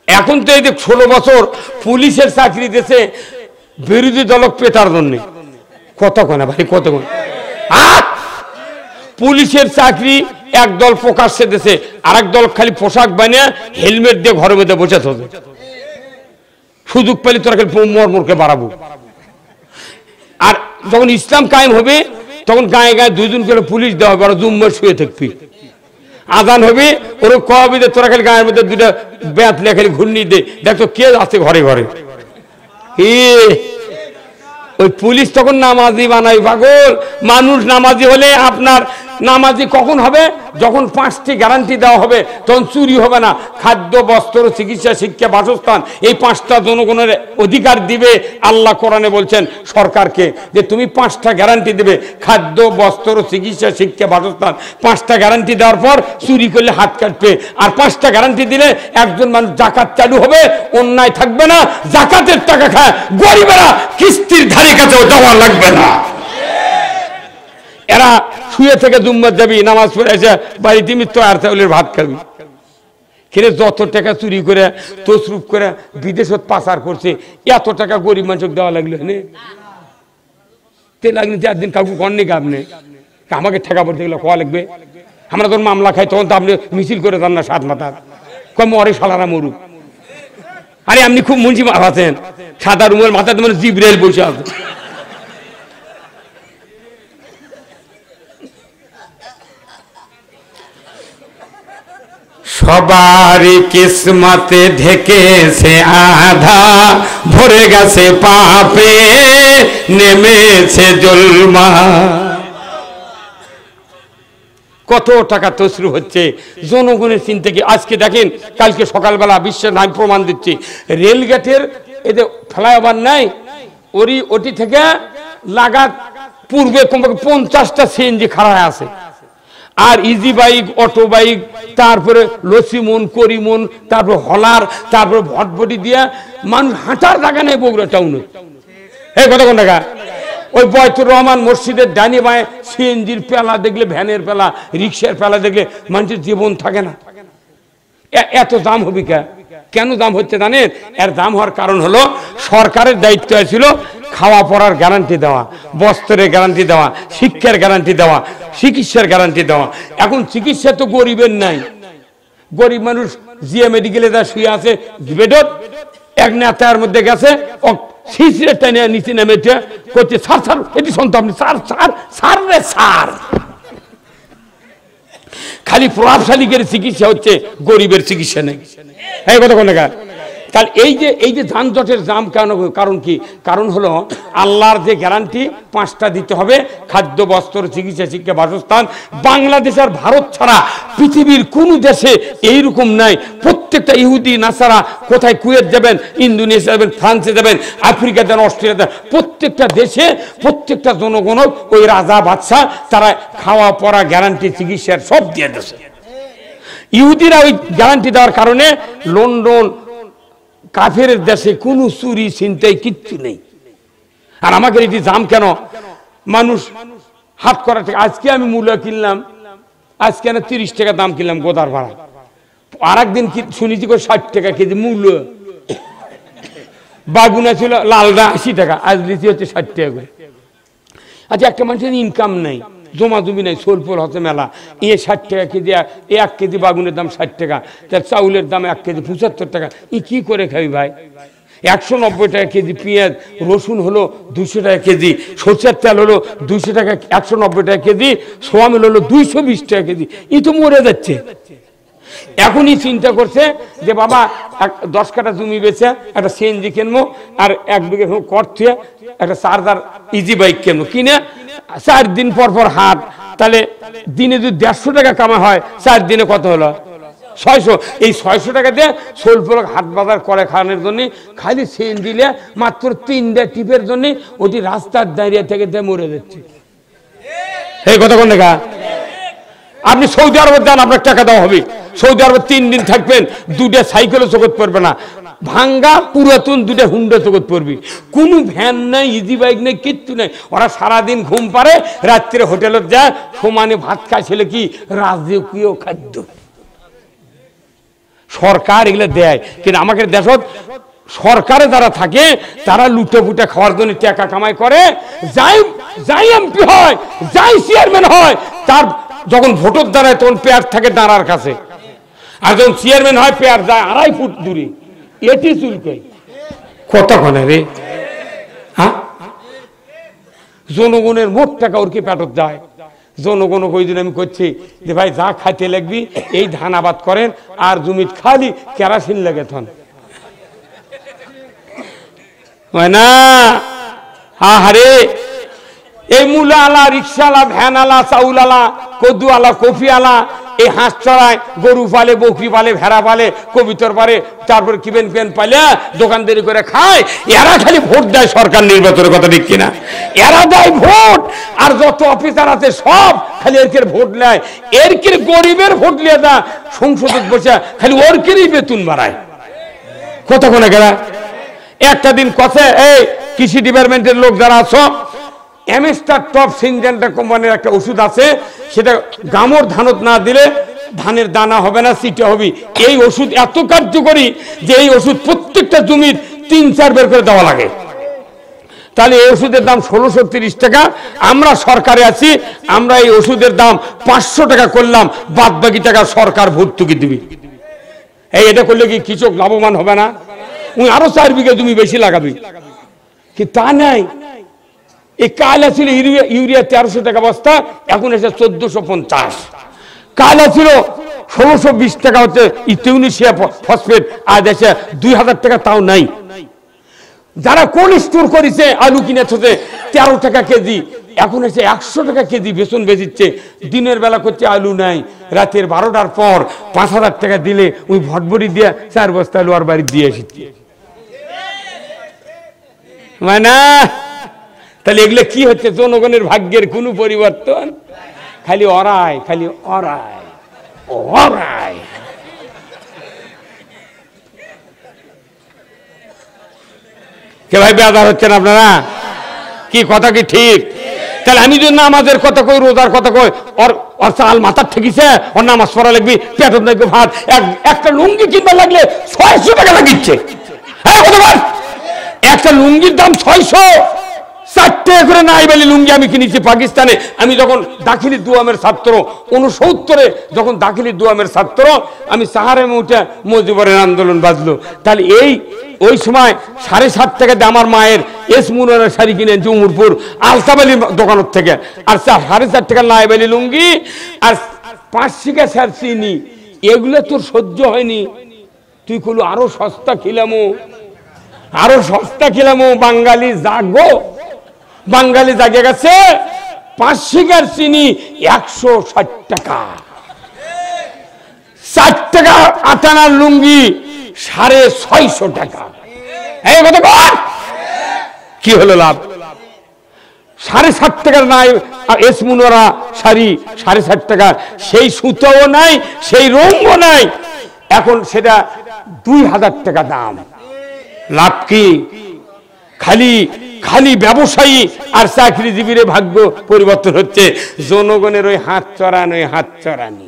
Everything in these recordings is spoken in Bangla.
এখন তো এই যে 16 বছর পুলিশের চাকরি দিয়েছে বিরোধী দলক পেটার জন্য। কত কোনা ভাই, কত কোনা পুলিশের চাকরি এক দল প্রকাশ্যে দিয়েছে, আরেক দল খালি পোশাক বানিয়ে হেলমেট দিয়ে ঘরের মধ্যে বসে থাকে। সুযোগ পেলে তোরা খালি মরমরকে বাড়াবো। আর যখন ইসলাম কায়েম হবে তখন গায়ে গায়ে 2 জন করে পুলিশ দেওয়া হবে, আর জুম্মার শুয়ে থাকবি। আজান হবে ওরা কবি দে, তোরা খালি গায়ের মধ্যে 2টা ব্যাত লে খালি ঘূর্ণি দে, দেখো কে আছে ঘরে ঘরে। ওই পুলিশ তখন নামাজি বানাই পাগল। মানুষ নামাজি হলে আপনার নামাজি কখন হবে? যখন 5টি গ্যারান্টি দেওয়া হবে, তখন চুরি হবে না। খাদ্য, বস্ত্র, চিকিৎসা, শিক্ষা, বাসস্থান, এই 5টা জনগণের অধিকার দিবে। আল্লাহ কোরআনে বলছেন সরকারকে যে তুমি 5টা গ্যারান্টি দেবে, খাদ্য, বস্ত্র, চিকিৎসা, শিক্ষা, বাসস্থান। 5টা গ্যারান্টি দেওয়ার পর চুরি করলে হাত কাটবে। আর 5টা গ্যারান্টি দিলে একজন মানুষ জাকাত চালু হবে, অন্যায় থাকবে না, জাকাতের টাকা খায় গরিবেরা কিস্তির ধারে কাছেও যাওয়া লাগবে না। এরা শুয়ে থেকে জুম্মার যাবি, নামাজ পড়ে এসে বাড়িতে মিত্র আর চাউলের ভাত খাবি। কিরে যত টাকা চুরি করে তসরুপ করে বিদেশত পাচার করছে, এত টাকা গরিব মানুষকে দেওয়া লাগলো নে তে লাগলে 4 দিন কাউকে কননি আপনি আমাকে ঠেকা পড়তে গেলে কোয়া লাগবে। আমরা যখন মামলা খাই তখন তো আপনি মিছিল করে যান না 7 মাথার কম মরে সালারা মরুক। আরে আপনি খুব মুন্সি আছেন, সাদা রুমের মাথাতে মানে জিব্রাইল বসে আছে। সবারই কিসমতে ঢেকেছে আধা, ভরে গেছে পাপে নেমেছে জুলমা। কত টাকা তসরু হচ্ছে জনগণের চিন্তা কি? আজকে দেখেন, কালকে সকালবেলা বিশ্বের নাম প্রমাণ দিচ্ছি, রেলগেটের এতে ফ্লাইওভার নাই, ওটি থেকে লাগাত পূর্বে কমপক্ষে 50টা সিএনজি খাড়া আছে। আর ইজি বাইক, অটো বাইক, তারপরে লসিমন, করিমন, তারপর হলার, তারপরে ভটভটি দিয়া মানুষ হাঁটার জায়গা নেই বগুড়া টাউনে। এই কত কোন টাকা? ওই বয়তুর রহমান মসজিদের ডানি বাঁয়ে সিএনজির পেলা দেখলে, ভ্যানের পেলা, রিক্সার পেলা দেখলে মানুষের জীবন থাকে না। এত দাম হবে কেন দাম হচ্ছে জানেন? এর দাম হওয়ার কারণ হলো সরকারের দায়িত্ব ছিল খাওয়া পড়ার গ্যারান্টি দেওয়া, বস্ত্রের গ্যারান্টি দেওয়া, শিক্ষার গ্যারান্টি দেওয়া, চিকিৎসার গ্যারান্টি দেওয়া। এখন চিকিৎসা তো গরিবের নাই। গরিব মানুষ জিএ মেডিকেলে যা শুয়ে আছে বেডত, এক নেতার মধ্যে গেছে সিসিটা নিয়ে নিচে নেমে করছে স্যার স্যার এটি শুনতো আপনি স্যার স্যার স্যার রে স্যার। খালি প্রভাবশালীদের চিকিৎসা হচ্ছে, গরিবের চিকিৎসা নেই। এই কথা কোন টাকা? তাহলে এই যে যানজটের দাম কেন? কারণ কি? কারণ হলো আল্লাহর যে গ্যারান্টি 5টা দিতে হবে, খাদ্য, বস্ত্র, চিকিৎসা, শিক্ষা, বাসস্থান। বাংলাদেশ আর ভারত ছাড়া পৃথিবীর কোন দেশে এইরকম নাই। প্রত্যেকটা ইহুদি নাসারা কোথায় কুয়েত যাবেন, ইন্দোনেশিয়া যাবেন, ফ্রান্সে যাবেন, আফ্রিকা যাবেন, অস্ট্রেলিয়া যাবেন, প্রত্যেকটা দেশে প্রত্যেকটা জনগণ ওই রাজা বাদশাহ তারা খাওয়া পড়া গ্যারান্টি, চিকিৎসার সব দিয়ে দিয়েছে। ইহুদিরা ওই গ্যারান্টি দেওয়ার কারণে লন্ডন কাফের দেশে কোনো চুরি ছিনতাই কিচ্ছু নেই। আর আমাকে এটি দাম কেন? মানুষ হাত করা থেকে আজকে আমি মূল্য কিনলাম, আজকে না 30 টাকা দাম কিনলাম গোদার ভাড়া, আর একদিন শুনেছি 60 টাকা কেজি মূল্য। বাগুনা ছিল লালদা 80 টাকা, আজ লিচি হচ্ছে 60 টাকা করে। আচ্ছা, একটা মানুষের ইনকাম নেই, জমা জমি নেই, সোলপোল হচ্ছে মেলা, 60 টাকা কেজি, 1 কেজি বাগুনের দাম 60 টাকা, তার চাউলের দাম 1 কেজি 75 টাকা। কি করে খাবি ভাই? 190 টাকা কেজি পেঁয়াজ, রসুন হলো 200 টাকা কেজি, সরষের তেল হলো 200 টাকা, 190 টাকা কেজি, সোয়াবিন হলো 220 টাকা কেজি। তো মরে যাচ্ছে। এখনই চিন্তা করছে যে বাবা 10 কাঠা জমি বেচে একটা সিএনজি কিনবো, আর 1 বিঘে করতে একটা চার্জার ইজি বাইক কিনবো, কিনে 4 দিন পর পর হাট। তাহলে দিনে যদি 150 টাকা কামা হয়, 4 দিনে কত হলো? 600। এই 600 টাকা দিয়ে সোলপুর হাট বাজার করে খাওয়ানোর জন্য খালি সিএনজি দিলে মাত্র 3টা টিপের জন্য ওটি রাস্তার দাঁড়িয়ে থেকে মরে যাচ্ছে। এই কথা কোন টাকা? আপনি সৌদি আরবে যান, আপনার টাকা দেওয়া হবে। সৌদি আরবে 3 দিন থাকবেন, 2টা সাইকেলও চোখত পড়বে না, ভাঙ্গা পুরাতন 2টা হুন্ডা চোখত পড়বি। কোনো ভ্যান নাই, ইজি বাইক নেই, কিচ্ছু নেই। ওরা সারাদিন ঘুম পারে, রাত্রে হোটেলে যায়, সমানে ভাত খায়। ছেলে কি রাজকীয় খাদ্য। সরকার এগুলো দেয়, কিন্তু আমাকে দেশত সরকারে যারা থাকে তারা লুটে ফুটে খাওয়ার জন্য টাকা কামাই করে। যাই এমপি হয়, যাই চেয়ারম্যান হয়, তার যখন ভোটের দাঁড়ায় তখন পেয়ার থাকে দাঁড়ার কাছে, আর যখন চেয়ারম্যান হয় পেয়ার যায় 2.5 ফুট দূরে। এটি চুলকে কতক্ষণে রে? হ্যাঁ, জনগণের মোট টাকা ওর কি পেটত যায়। জনগণ ওই দিন আমি করছি যে ভাই যা খাইতে লাগবি এই ধান আবাদ করেন, আর জমিত খালি কেরাসিন লাগে থন না। আহারে এই মূলা আলা, রিক্সা আলা, ভ্যান আলা, চাউল আলা, কদু আলা, কফি আলা, এই হাঁস চড়ায়, গরু পালে, বকরি পালে, ভেড়া পালে, কবিতর পালে, তারপরে কিবেন পেন পালে দোকানদারি করে খায়। এরা খালি ভোট দেয় সরকার নির্বাচনের, কথা ঠিক কিনা? এরা দেয় ভোট, আর যত অফিসার আছে সব খালি এরকের ভোট নেয়। এরকের গরিবের ভোট নিয়ে দা সংসদে বসে খালি ওরকেরই বেতন বাড়ায়। কতক্ষণে গেলা একটা দিন কথা, এই কৃষি ডিপার্টমেন্টের লোক যারা আছো, এমএস্টার টপ সিনজেন্টা কোম্পানির একটা ওষুধ আছে, সেটা গামর ধানত না দিলে ধানের দানা হবে না, সিটে হবে। এই ওষুধ এত কার্যকরী যে এই ওষুধ প্রত্যেকটা জমির 3-4 বের করে দেওয়া লাগে। তাহলে এই ওষুধের দাম 1630 টাকা। আমরা সরকারে আছি, আমরা এই ওষুধের দাম 500 টাকা করলাম, বাদ বাকি টাকা সরকার ভর্তুকি দিবি। এটা করলে কি কৃষক লাভবান হবে না? উনি আরো 4 বিঘা জমি বেশি লাগাবি, কি তা নাই। এই কালা ছিল ইউরিয়া 1300 টাকা বস্তা, এখন এসে 1450। কালা ছিল 1620 টাকা হচ্ছে ইউরেনিয়াম ফসফেট, আজ এসে 2000 টাকা, তাও নাই। যারা কোল্ড স্টোর করেছে আলু কিনেছে 13 টাকা কেজি, এখন এসে 100 টাকা কেজি বেতন বেচিচ্ছে। দিনের বেলা করছে আলু নাই, রাতের 12টার পর 5000 টাকা দিলে ওই ভটভটি দিয়ে 4 বস্তা আলু আর বাড়ি দিয়ে এসেছে। মানে তাহলে এগুলো কি হচ্ছে? জনগণের ভাগ্যের কোনো পরিবর্তন, খালি অরায়, খালি অরায় অরায়। কে ভাই বেজার হচ্ছেন আপনারা? কি কথা কি ঠিক? তাহলে আমি যদি নামাজের কথা কই, রোজার কথা কই, ওর চাল মাথার ঠেকিছে, ওর নামাজ পড়া লাগবি, পেটত লাগবে ভাত, একটা লুঙ্গি কিনবার লাগলে 600 টাকা লাগিচ্ছে। একটা লুঙ্গির দাম 600, 4 টাকা করে নাই বলে লুঙ্গি আমি কিনেছি পাকিস্তানে। আমি যখন দাখিলি দুয়ামের ছাত্র 69-এ, যখন দাখিলি দুয়ামের ছাত্র, আমি সাহারে উঠে মজিবরের আন্দোলন বাজলো। তাহলে ওই সময় 7.5 টাকা দিয়ে আমার মায়ের এসমুনের শাড়ি কিনেছি উমরপুর আলতাবালি দোকানের থেকে, আর 4.5 টাকা নাইবালি লুঙ্গি, আর 5 শিকা স্যার চিনি। এগুলো তোর সহ্য হয়নি, তুই কলু আরো সস্তা খিলামো, আরো সস্তা খিলামো। বাঙালি জাগো, বাঙালি জাগে গেছে। 5 শিকার চিনি 160 টাকা, 4 টাকা আটানার লুঙ্গি 650 টাকা। এই কথা কর, কি হলো লাভ? 7.5 টাকার নাই এসমুনরা শাড়ি 7.5 টাকা, সেই সুতোও নাই, সেই রঙও নাই, এখন সেটা 2000 টাকা দাম। লাভ কি? খালি খালি ব্যবসায়ী আর চাকরিজীবীর ভাগ্য পরিবর্তন হচ্ছে, জনগণের ওই হাত চড়ানো, হাত চড়ানি।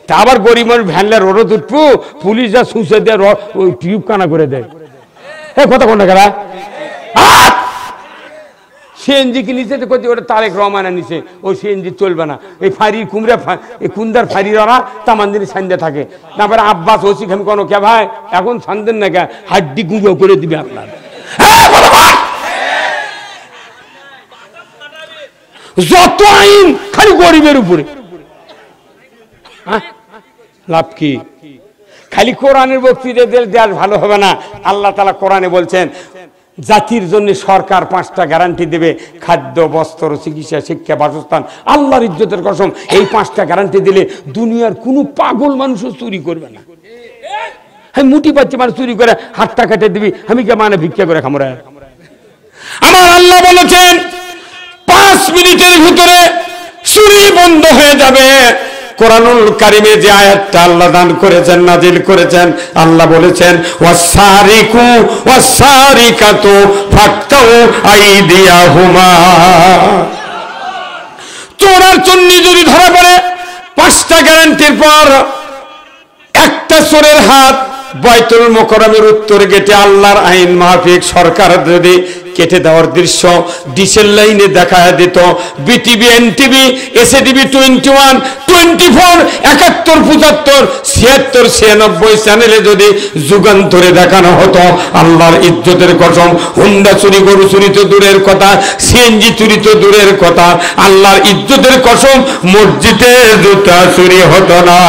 তা আবার গরিব মানুষ ভ্যানলে রোড উঠবো, পুলিশ যা সুসে দেয় ওই টিউব কানা করে দেয়। হ্যাঁ, কথা কোনটা কারা? সিএনজি কিনেছে তো করতে, ওটা তারেক রহমান নিছে, ওই সিএনজি চলবে না। এই ফাঁড়ির কুমড়া, এই কুন্দার ফাঁড়ির ওরা তামান্দিনী সান্দে থাকে। তারপরে আব্বাস ওসি খামি কোনো কে ভাই এখন সান্দেন না কে, হাড্ডি গুঁড়ো করে দিবে আপনার। যত আইন খালি গরিবের উপরে। লাভ কি? খালি কোরআনের বক্তৃতা দিলে দেশ ভালো হবে না। আল্লাহ তাআলা কোরআনে বলছেন জাতির জন্য সরকার 5টা গ্যারান্টি দেবে, খাদ্য, বস্ত্র, চিকিৎসা, শিক্ষা, বাসস্থান। আল্লাহর ইজ্জতের কসম, এই 5টা গ্যারান্টি দিলে দুনিয়ার কোনো পাগল মানুষও চুরি করবে না। আমি মুঠি পাচ্ছি মানুষ চুরি করে হাতটা কেটে দিবি, আমি কে মানে ভিক্ষা করে খামরা? আমার আল্লাহ বলেছেন 5 মিনিটের ভিতরে চুরি বন্ধ হয়ে যাবে। কোরআনুল কারিমে যে আয়াতটা আল্লাহ দান করেছেন, নাজিল করেছেন, আল্লাহ বলেছেন ওয়াসারিকু ওয়াসারিকাতু ফাক্তাউ আইদিয়াহুমা। চোর আর চুন্নি যদি ধরা পড়ে 5টা গ্যারান্টির পর একটা চোরের হাত বাইতুল মোকাররমের উত্তর গেটে আল্লাহর আইন মাফিক সরকার যদি কেটে দেওয়ার দৃশ্য ডিসেল লাইনে দেখা দিত, বিটিভি, এনটিভি, এসএটিভি 21, 24, 71, 75, 76, 96 চ্যানেলে যদি যুগান্তরে দেখানো হতো, আল্লাহর ইজ্জতের কসম, হুন্ডা চুরি, গরু চুরি তো দূরের কথা, সিএনজি চুরি তো দূরের কথা, আল্লাহর ইজ্জতের কসম মসজিদে জুতা চুরি হতো না।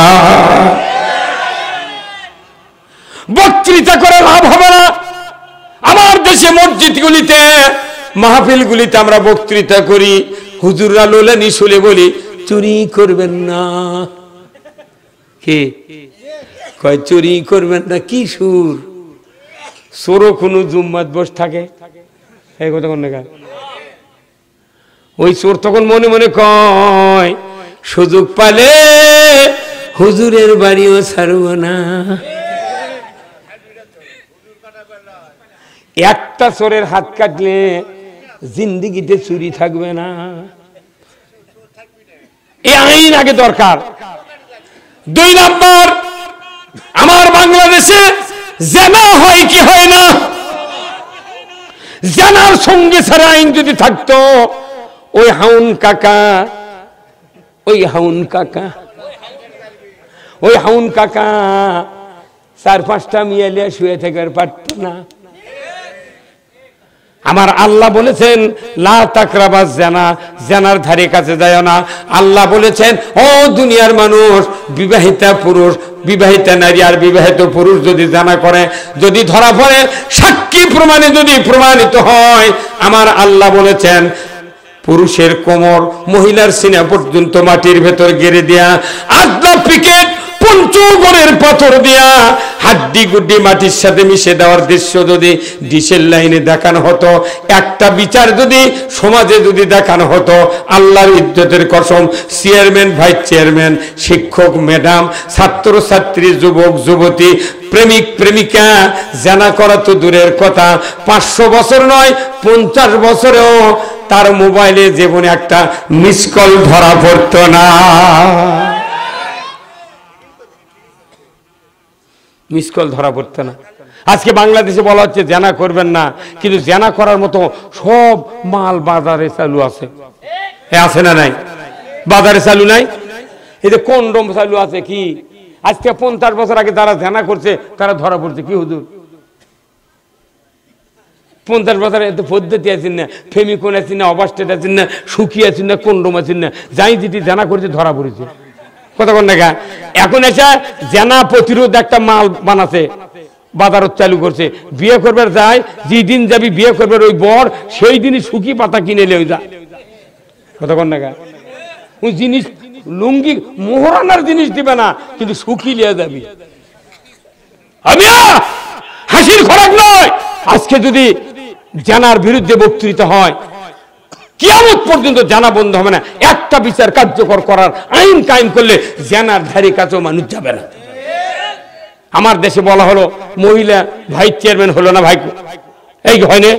বক্তৃতা করে লাভ হবে না। আমার দেশে মসজিদগুলিতে, মাহফিলগুলিতে আমরা বক্তৃতা করি, হুজুররা লোলানি শুলে বলি চুরি করবেন না। কে কয় চুরি করবেন না? কি সুর! চোরও কোনো জুম্মাত বস থাকে, এই কথা কোন জায়গায়? ওই চোর তখন মনে মনে কয় সুযোগ পালে হুজুরের বাড়িও ছাড়ব না। একটা চোরের হাত কাটলে জিন্দিগিতে চুরি থাকবে না। এই আইন আগে দরকার। 2 নাম্বার, আমার বাংলাদেশে জেনা হয় কি হয় না? জেনার সঙ্গে ছাড়া আইন যদি থাকতো, ওই হাউন কাকা, ওই হাউন কাকা, ওই হাউন কাকা 4-5টা মিয়ালে শুয়ে থেকে পারত না। আমার আল্লাহ বলেছেন লা তাকরাবাজ জানা, জানার ধারে কাছে যায় না। আল্লাহ বলেছেন ও দুনিয়ার মানুষ, বিবাহিতা পুরুষ, বিবাহিতা নারী আর বিবাহিত পুরুষ যদি জানা করে, যদি ধরা পড়ে, সাক্ষী প্রমাণে যদি প্রমাণিত হয়, আমার আল্লাহ বলেছেন পুরুষের কোমর, মহিলার সিনা পর্যন্ত মাটির ভেতর গেড়ে দেয়া, আধা পিকেট পঞ্চগড়ের পাথর দিয়া হাড্ডি গুড্ডি মাটির সাথে মিশে দেওয়ার দৃশ্য যদি ডিসেল লাইনে দেখানো হতো, একটা বিচার যদি সমাজে যদি দেখানো হতো, আল্লাহর ইজ্জতের কসম, চেয়ারম্যান, ভাইস চেয়ারম্যান, শিক্ষক, ম্যাডাম, ছাত্র ছাত্রী, যুবক যুবতী, প্রেমিক প্রেমিকা জানা করা তো দূরের কথা, 500 বছর নয় 50 বছরেও তার মোবাইলে জীবনে একটা মিস কল ধরা পড়তো না। মিস কল ধরা পড়তো না। আজকে বাংলাদেশে বলা হচ্ছে জেনা করবেন না, কিন্তু জেনা করার মতো সব মাল বাজারে চালু আছে। আছে না নাই? বাজারে চালু নাই? এই যে কন্ডম চালু আছে। কি আজকে 50 বছর আগে যারা জেনা করছে তারা ধরা পড়ছে। কি হুজুর 50 বছর এত পদ্ধতি আছেন না, ফেমিকোন আছেন না, অবাস্টেট আছেন না, সুখী আছেন না, কন্ডম আছেন না, যাই যেটি জেনা করছে ধরা পড়েছে। কথা কোন দেখা? এখন এসে জেনা প্রতিরোধ একটা মাল বানাছে, বাজারত চালু করছে। বিয়ে করবার যায়, যেদিন যাবি বিয়ে করবার ওই বর, সেই দিনই সুখী পাতা কিনে লে যা। কথা কোন দেখা? ওই জিনিস লুঙ্গি মোহরানার জিনিস দিবে না, কিন্তু সুখী লিয়ে যাবি। আমি হাসির খোরাক নয়। আজকে যদি জানার বিরুদ্ধে বক্তৃতা হয়, কিয়ামত পর্যন্ত জানা বন্ধ হবে না। একটা বিচার কার্যকর করার আইন কায়েম করলে জানার ধারে কাছেও মানুষ যাবে না। আমার দেশে বলা হলো মহিলা ভাইস চেয়ারম্যান হলো না, ভাই এই হয়নি?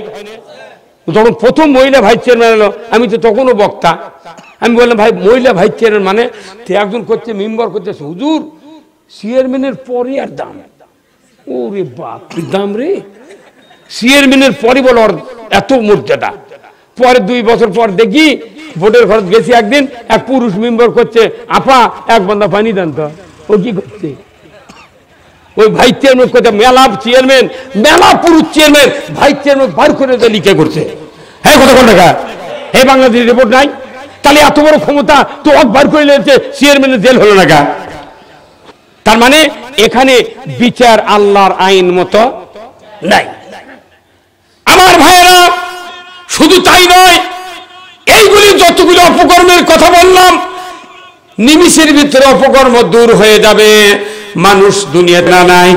যখন প্রথম মহিলা ভাইস চেয়ারম্যান হলো, আমি তো তখনও বক্তা, আমি বললাম ভাই মহিলা ভাইস চেয়ারম্যান মানে? একজন করছে মেম্বার করতেছে, হুজুর চেয়ারম্যানের পরে আর দাম। ওরে বাপ দাম রে, চেয়ারম্যানের পরে বলো এত মর্যাদা। পরে 2 বছর পর দেখি ভোটের খরচ গেছি, একদিন এক পুরুষ মেম্বার করছে, আপা 1 বন্দা পানি দেন তো। ও কি করছে? ওই ভাইস চেয়ারম্যান করছে, মেলা চেয়ারম্যান, মেলা পুরুষ চেয়ারম্যান ভাইস চেয়ারম্যান বার করে লিখে করছে। হ্যাঁ কথা কোন টাকা? এই বাংলাদেশ রিপোর্ট নাই? তাহলে এত বড় ক্ষমতা তো বার করে নিয়েছে, চেয়ারম্যানের জেল হলো না গা? তার মানে এখানে বিচার আল্লাহর আইন মতো নাই। আমার ভাইয়েরা, শুধু তাই নয়, এইগুলি যতগুলো অপকর্মের কথা বললাম, নিমিষের ভিতরে অপকর্ম দূর হয়ে যাবে। মানুষ দুনিয়াতে না নাই,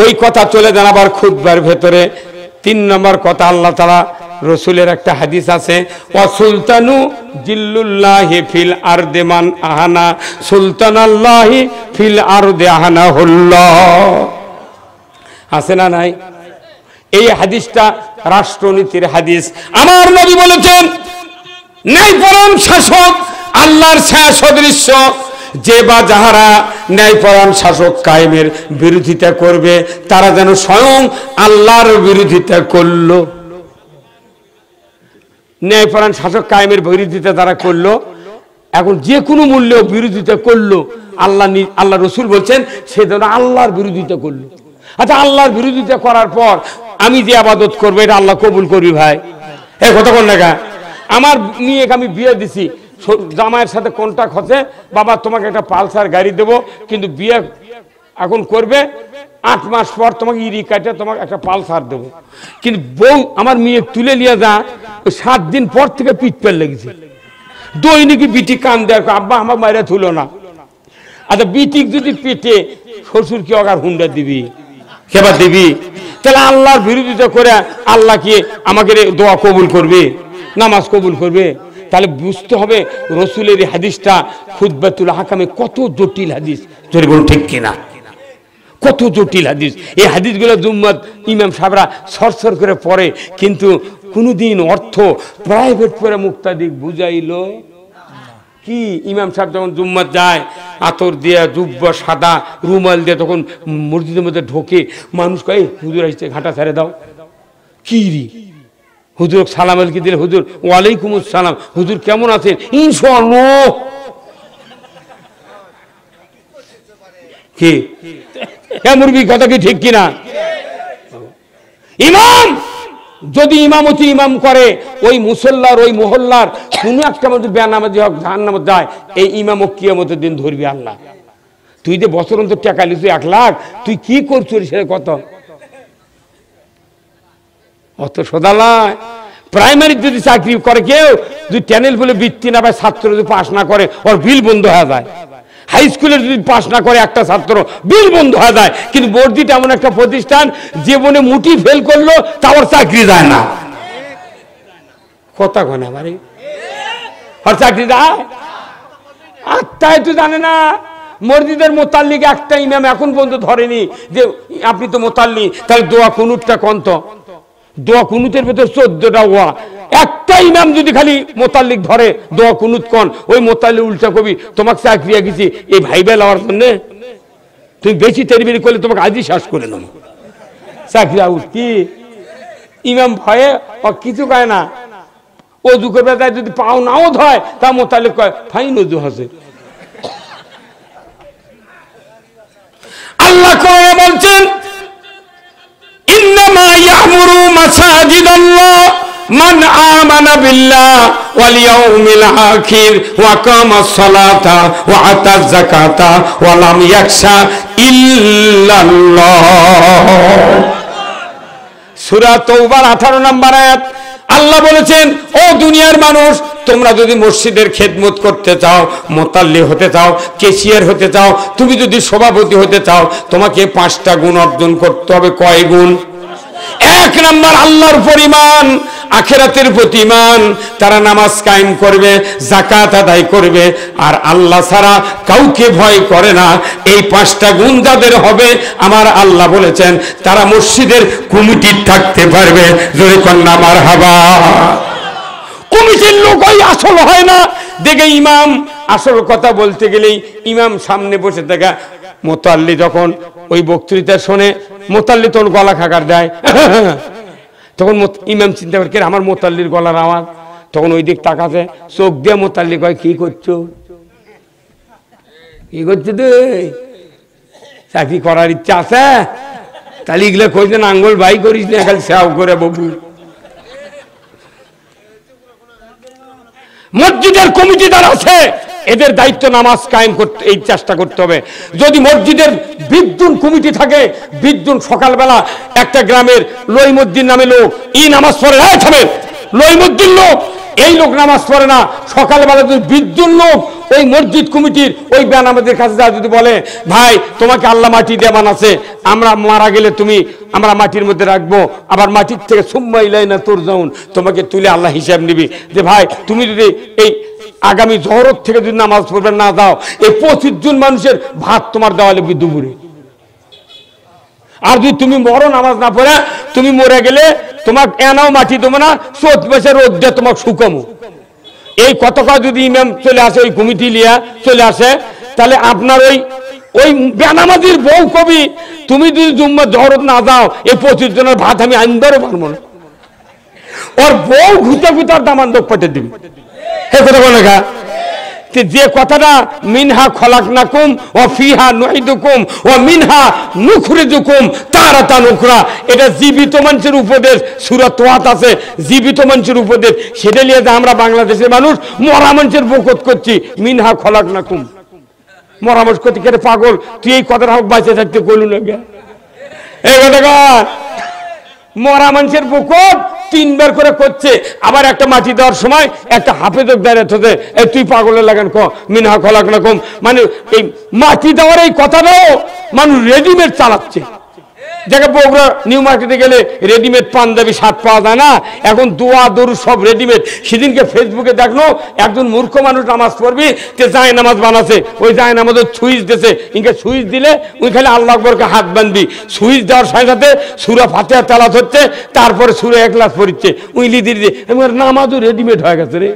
ওই কথা চলে যান। আবার খুতবার ভেতরে 3 নম্বর কথা, আল্লাহ তাআলা রসুলের একটা হাদিস আছে, ওয়া সুলতানু জিল্লুল্লাহি ফিল আরদি মান আহানা সুলতানাল্লাহি ফিল আরদি আহানাহুল্লাহ। আছে না নাই? এই হাদিসটা রাষ্ট্রনীতির হাদিস। আমার নবী বলেছেন, ন্যায় পরম শাসক আল্লাহর ছায়া সদৃশ্য, যে বা যাহারা ন্যায়পরায়ণ শাসক কায়েমের বিরোধিতা করবে তারা যেন স্বয়ং আল্লাহর বিরোধিতা করলো। ন্যায়পরায়ণ শাসক কায়েমের বিরোধিতা তারা করলো, এখন যে কোনো মূল্যে বিরোধিতা করলো, আল্লাহ রসুল বলছেন সে যেন আল্লাহর বিরোধিতা করলো। আচ্ছা, আল্লাহর বিরোধিতা করার পর আমি যে আবাদত করবো এটা আল্লাহ কবুল করবি? ভাই এই কথা কোন না, আমার মেয়েকে আমি বিয়ে দিছি, জামাইয়ের সাথে কন্ট্যাক্ট হচ্ছে, বাবা তোমাকে একটা পালসার গাড়ি দেবো, কিন্তু বিয়ে এখন করবে 8 মাস পর তোমাকে ইরি কাটে তোমাকে একটা পালসার দেবো, কিন্তু বউ আমার মেয়ে তুলে নিয়ে যা 7 দিন পর থেকে পিঠ পেল লেগেছে, দৈনিক বিটি কান দেয় আব্বা আমার মায়েরা তুলো না। আচ্ছা, বিটিক যদি পেটে শ্বশুর কি অগার হুন্ডা দিবি, কেবা দিবি? তাহলে আল্লাহর বিরোধিতা করে আল্লাহ কি আমাকে দোয়া কবুল করবে, নামাজ কবুল করবে? তাহলে বুঝতে হবে রসুলের হাদিসটা খুতবাতুল হাকামে কত জটিল হাদিস, যদি বলুন ঠিক কিনা, কত জটিল হাদিস। এই হাদিসগুলো জুম্মাত ইমাম সাহেবরা সরসর করে পড়ে, কিন্তু কোনোদিন অর্থ প্রাইভেট করে মুক্তাদিক বুঝাইলো কি? ইমাম সাহেব যখন জুম্মাত যায়, আতর দিয়ে জুব্বা সাদা রুমাল দিয়ে তখন মসজিদের মধ্যে ঢোকে, মানুষ কয় হুজুর আসছে, ঘাটা ছেড়ে দাও। কি রে হুজুর সালাম আলকি দিলে, হুজুর ওয়ালাইকুম আসসালাম, হুজুর কেমন আছেন? ইনশাআল্লাহ। কি মুরবি কথা কি ঠিক কিনা? ইমাম যদি ইমামতি ইমাম করে, ওই মুসল্লার ওই মহল্লার কোন একটা মধ্যে বেনামাজি হোক জাহান্নামে যায়, এই ইমামও কিয়ামতের দিন ধরবি আল্লাহ। তুই যে বছর অন্তর টাকা লিখছিস 1 লাখ, তুই কি করছিস সে কত? অত সদালায় প্রাইমারি যদি চাকরি করে কেউ, যদি ট্যানেল বলে বৃত্তি না পায়, ছাত্র যদি পাস না করে ওর বিল বন্ধ হয়ে যায়। হাই স্কুলে যদি পাস না করে একটা ছাত্র, বিল বন্ধ হয়ে যায়। কিন্তু বর্ধিটা এমন একটা প্রতিষ্ঠান, জীবনে মুটি ফেল করলো তার চাকরি যায় না। কথা কয় না বাড়ি আর চাকরি যায়? আত্মায় তো জানে না। মসজিদের মোতাল্লিকে একটা ইমাম এখন পর্যন্ত ধরেনি যে আপনি তো মোতাল্লি, তাহলে দোয়া কুনুতটা কন্ত? দোয়া কুনুতের ভেতর 14টা ওয়া, একটা ইমাম যদি খালি মোতাল্লিক ধরে দোয়া কুনুত কোন, ওই মোতাল্লি উল্টা কবি তোমাকে চাকরি গেছি এই ভাইবে লওয়ার জন্য, তুমি বেশি তেরিবেরি করলে তোমাকে আজই শ্বাস করে নেবো চাকরি আউট। কি ইমাম ভয়ে কিছু কয় না, অজু করবে তাই যদি পাও নাও ধয় তা মোতাল্লিক কয় ফাইন অজু আছে। আল্লাহ কোরআনে বলছেন ইন্নামা ইয়ামুরু মাসাজিদাল্লাহ মান আমানা বিল্লাহ ওয়াল ইয়াউমিল আখির ওয়া কামাস সালাতা ওয়া আতাজ যাকাতা ওয়া লাম ইয়াখশা ইল্লাল্লাহ। সূরা তাওবার 18 নম্বর আয়াত। আল্লাহ বলেছেন, ও দুনিয়ার মানুষ, তোমরা যদি মসজিদের খেদমত করতে চাও, মোতাল্লি হতে চাও, কেশিয়ার হতে চাও, তুমি যদি সভাপতি হতে চাও, তোমাকে 5টা গুণ অর্জন করতে হবে। কয় গুণ? 1 নম্বর আল্লাহর পরিমাণ, আখিরাতের প্রতি ঈমান, তারা নামাজ কায়েম করবে, যাকাত আদায় করবে, আর আল্লাহ ছাড়া কাউকে ভয় করে না। এই 5টা গুণ যাদের হবে, আমার আল্লাহ বলেছেন তারা মসজিদের কমিটির থাকতে পারবে। যদি কন্যা মারহাবা। কমিটির লোক ওই আসল হয় না, দেখে ইমাম আসল কথা বলতে গেলেই ইমাম সামনে বসে থাকা মোতাল্লি যখন ওই বক্তৃতা শোনে, মোতাল্লি তখন গলা খাকার দেয়, তখন ইমাম চিন্তা করে আমার মোতাল্লির গলার আওয়াজ, তখন ওই দিক তাকাছে, চোখ দিয়ে মোতাল্লি কয় কি করছো, কি করছো তুই? চাকরি করার ইচ্ছা আছে? তাহলে এগুলো কইছেন আঙ্গুল বাই করিস না, খালি সেও করে বকু। মসজিদের কমিটিদার আছে, এদের দায়িত্ব নামাজ কায়েম করতে, এই চেষ্টা করতে হবে। যদি মসজিদের বিদ্যুৎ কমিটি থাকে, বিদ্যুৎ সকালবেলা একটা গ্রামের লইমুদ্দিন নামে লোক ই নামাজ পড়ে, থামেন, লইমুদ্দিন লোক, এই লোক নামাজ পড়ে না, সকালবেলা যদি বিদ্যুৎ লোক ওই মসজিদ কমিটির ওই ব্যান আমাদের কাছে যা যদি বলে, ভাই তোমাকে আল্লাহ মাটি দিয়ে বানাচ্ছে, আমরা মারা গেলে তুমি আমরা মাটির মধ্যে রাখবো, আবার মাটির থেকে সুম্মা ইলাইনা তুরজাউন, তোমাকে তুলে আল্লাহ হিসাব নিবি, যে ভাই তুমি যদি এই আগামী জহরত থেকে যদি নামাজ পড়বে না দাও, এই 25 জন মানুষের ভাত তোমার দেওয়া লাগবে দুপুরে। আর যদি তুমি মরো নামাজ না পড়ে, তুমি মরে গেলে তোমাকে এনাও মাটি দেবো না, 14 মাসের রোদ দিয়ে তোমাকে শুকামো। এই কতটা যদি ইমাম চলে আসে, ওই কমিটি লিয়া চলে আসে, তাহলে আপনার ওই ওই বেনামাজির বউ কবি তুমি যদি জুম্মা জহরত না দাও এই 25 জনের ভাত আমি আনবারও পারবো না। ওর বউ ঘুতে ঘুতে দামান লোক পেটে দিবি। হে কথা বলে গা যে কথাটা মিনহা খলাকনাকুম ওয়া ফিহা নুইদুকুম ওয়া মিনহা নুখরিজুকুম তারাতান উখরা, এটা জীবিত মানুষের উপদেশ। সূরা তোয়াত আছে জীবিত মানুষের উপদেশ, সেটা নিয়ে যে আমরা বাংলাদেশের মানুষ মরা মানুষের বকত করছি। মিনহা খলাকনাকুম, মরা মানুষ করতে কেটে পাগল, তুই এই কথাটা হোক বাঁচে থাকতে কইলু না গে? এই কথা মরা মানুষের বকত 3 বার করে করছে। আবার একটা মাটি দেওয়ার সময় একটা হাফেজক দাঁড়িয়ে এই তুই পাগলের লাগান ক মিনহা খলাকনাকুম, মানে এই মাটি দেওয়ার এই কথাটাও মানুষ রেডিমেড চালাচ্ছে। দেখে বগুড়া নিউ মার্কেটে গেলে রেডিমেড পাঞ্জাবি শার্ট পাওয়া যায় না, এখন দোয়া দরুদ সব রেডিমেড। সেদিনকে ফেসবুকে দেখলো একজন মূর্খ মানুষ নামাজ পড়বি তে জায় নামাজ বানাছে, ওই জায় নামাজের সুইচ দিয়েছে, ইনকে সুইচ দিলে ওই খালি আল্লাহ আকবরকে হাত বানবি, সুইচ দেওয়ার সাথে সাথে সূরা ফাতিহা তেলাওয়াত হচ্ছে, তারপরে সূরা ইখলাস পড়ছে, উই লিদি দিয়ে নামাজও রেডিমেড হয়ে গেছে রে।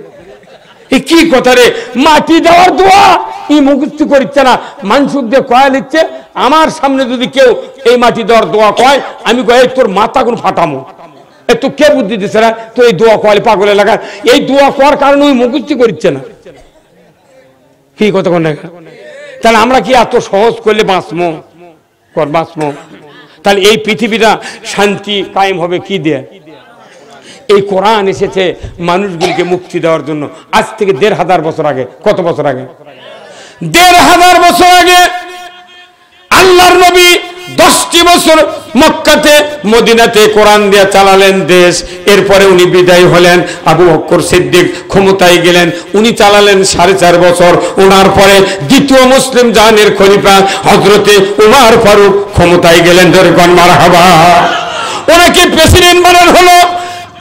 কি কথা রে, মাটি দেওয়ার দোয়া ই মুখস্থ করছে না, মানসুক দিয়ে কয়া লিখছে। আমার সামনে যদি কেউ এই মাটি দেওয়ার দোয়া কয়, আমি কয় তোর মাথা কোন ফাটামো, তো কে বুদ্ধি দিচ্ছে না তো এই দোয়া কয় পাগল এলাকা, এই দোয়া করার কারণে ওই মুখস্থ করছে না। কি কথা কোন, তাহলে আমরা কি এত সহজ করলে বাঁচমো? বাঁচমো? তাহলে এই পৃথিবীটা শান্তি কায়েম হবে কি দিয়ে? এই কোরআন এসেছে মানুষগুলিকে মুক্তি দেওয়ার জন্য। আজ থেকে 1500 বছর আগে, কত বছর আগে? 1500 বছর আগে আল্লাহর নবী 10টি বছর মক্কাতে মদিনাতে কোরআন দিয়ে চালালেন দেশ। এরপরে উনি বিদায় হলেন, আবু বকর সিদ্দিক ক্ষমতায় গেলেন, উনি চালালেন 4.5 বছর। ওনার পরে দ্বিতীয় মুসলিম জাহানের খলিফা হযরতে উমর ফারুক ক্ষমতায় গেলেন। ধরে কোন মারহাবা, ওনাকে প্রেসিডেন্ট বানানো হলো।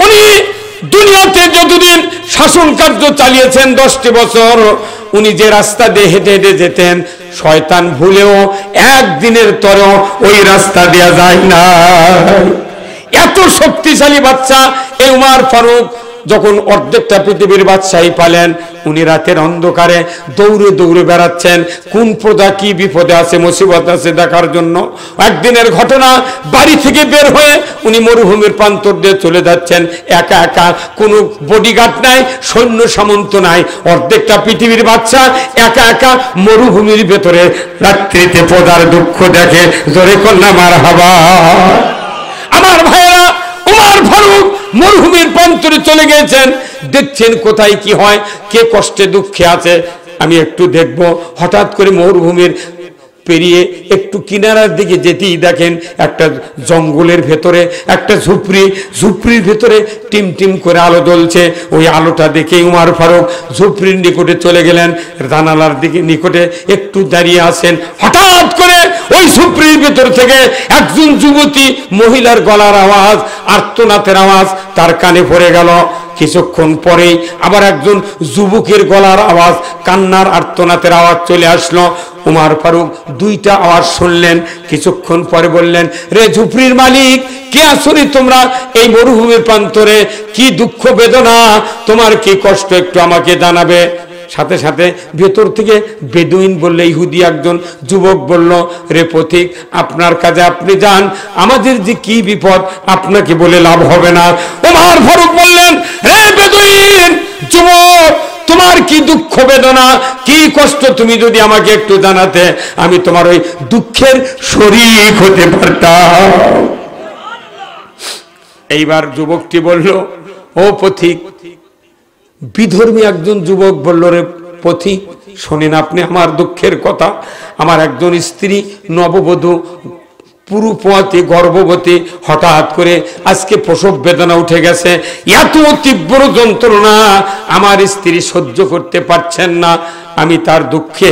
উনি দুনিয়াতে যতদিন শাসন কার্য চালিয়েছেন 10টি বছর, উনি যে রাস্তা দিয়ে হেঁটে হেঁটে যেতেন, শয়তান ভুলেও একদিনের তরেও ওই রাস্তা দেয়া যায় না। এত শক্তিশালী বাদশা এই উমর ফারুক। যখন অর্ধেকটা পৃথিবীর বাদশাহী পালেন, উনি রাতের অন্ধকারে দৌড়ে দৌড়ে বেড়াচ্ছেন, কোন প্রজা কি বিপদে আছে মুসিবত আছে দেখার জন্য। একদিনের ঘটনা, বাড়ি থেকে বের হয়ে উনি মরুভূমির প্রান্তর দিয়ে চলে যাচ্ছেন একা একা, কোনো বডিগার্ড নাই, সৈন্য সামন্ত নাই। অর্ধেকটা পৃথিবীর বাদশা একা একা মরুভূমির ভেতরে রাত্রিতে প্রজার দুঃখ দেখে। জোরে কন্যা মারহাবা। আমার ভাইয়েরা, উমর ফারুক মরুভূমির প্রান্তরে চলে গিয়েছেন, দেখছেন কোথায় কি হয়, কে কষ্টে দুঃখে আছে আমি একটু দেখব। হঠাৎ করে মরুভূমির পেরিয়ে একটু কিনারার দিকে যেতেই দেখেন একটা জঙ্গলের ভেতরে একটা ঝুপড়ির ভেতরে টিম টিম করে আলো জ্বলছে। ওই আলোটা দেখে উমর ফারুক ঝুপড়ির নিকটে চলে গেলেন, জানালার দিকে নিকটে একটু দাঁড়িয়ে আছেন। হঠাৎ করে ওই ঝুপড়ির ভেতর থেকে একজন যুবতী মহিলার গলার আওয়াজ, আর্তনাদের আওয়াজ তার কানে পড়ে গেল। কিছুক্ষণ পরেই আবার একজন যুবকের গলার আওয়াজ, কান্নার আর্তনাদের আওয়াজ চলে আসলো। উমর ফারুক 2টা আওয়াজ শুনলেন। কিছুক্ষণ পরে বললেন, রে ঝুপড়ির মালিক, কে আসনি তোমরা এই মরুভূমির প্রান্তরে? কি দুঃখ বেদনা, তোমার কি কষ্ট একটু আমাকে জানাবে? সাথে সাথে ভেতর থেকে বেদুইন বললে, ইহুদি একজন যুবক বলল, রে পথিক, আপনার কাজে আপনি যান, আমাদের যে কি বিপদ আপনাকে বলে লাভ হবে না। উমর ফারুক বললেন, রে বেদুইন যুবক, তোমার কি দুঃখ বেদনা, কি কষ্ট, তুমি যদি আমাকে একটু জানাতে আমি তোমার ওই দুঃখের শরীক হতে পারতাম। এইবার যুবকটি বলল, ও পথিক। বিধর্মী একজন যুবক বলল, রে পথিক, শোনেন আপনি আমার দুঃখের কথা। আমার একজন স্ত্রী নববধূ, পুরু পোয়াতে গর্ভবতী, হঠাৎ করে আজকে প্রসব বেদনা উঠে গেছে। এত তীব্র যন্ত্রণা আমার স্ত্রী সহ্য করতে পারছেন না। আমি তার দুঃখে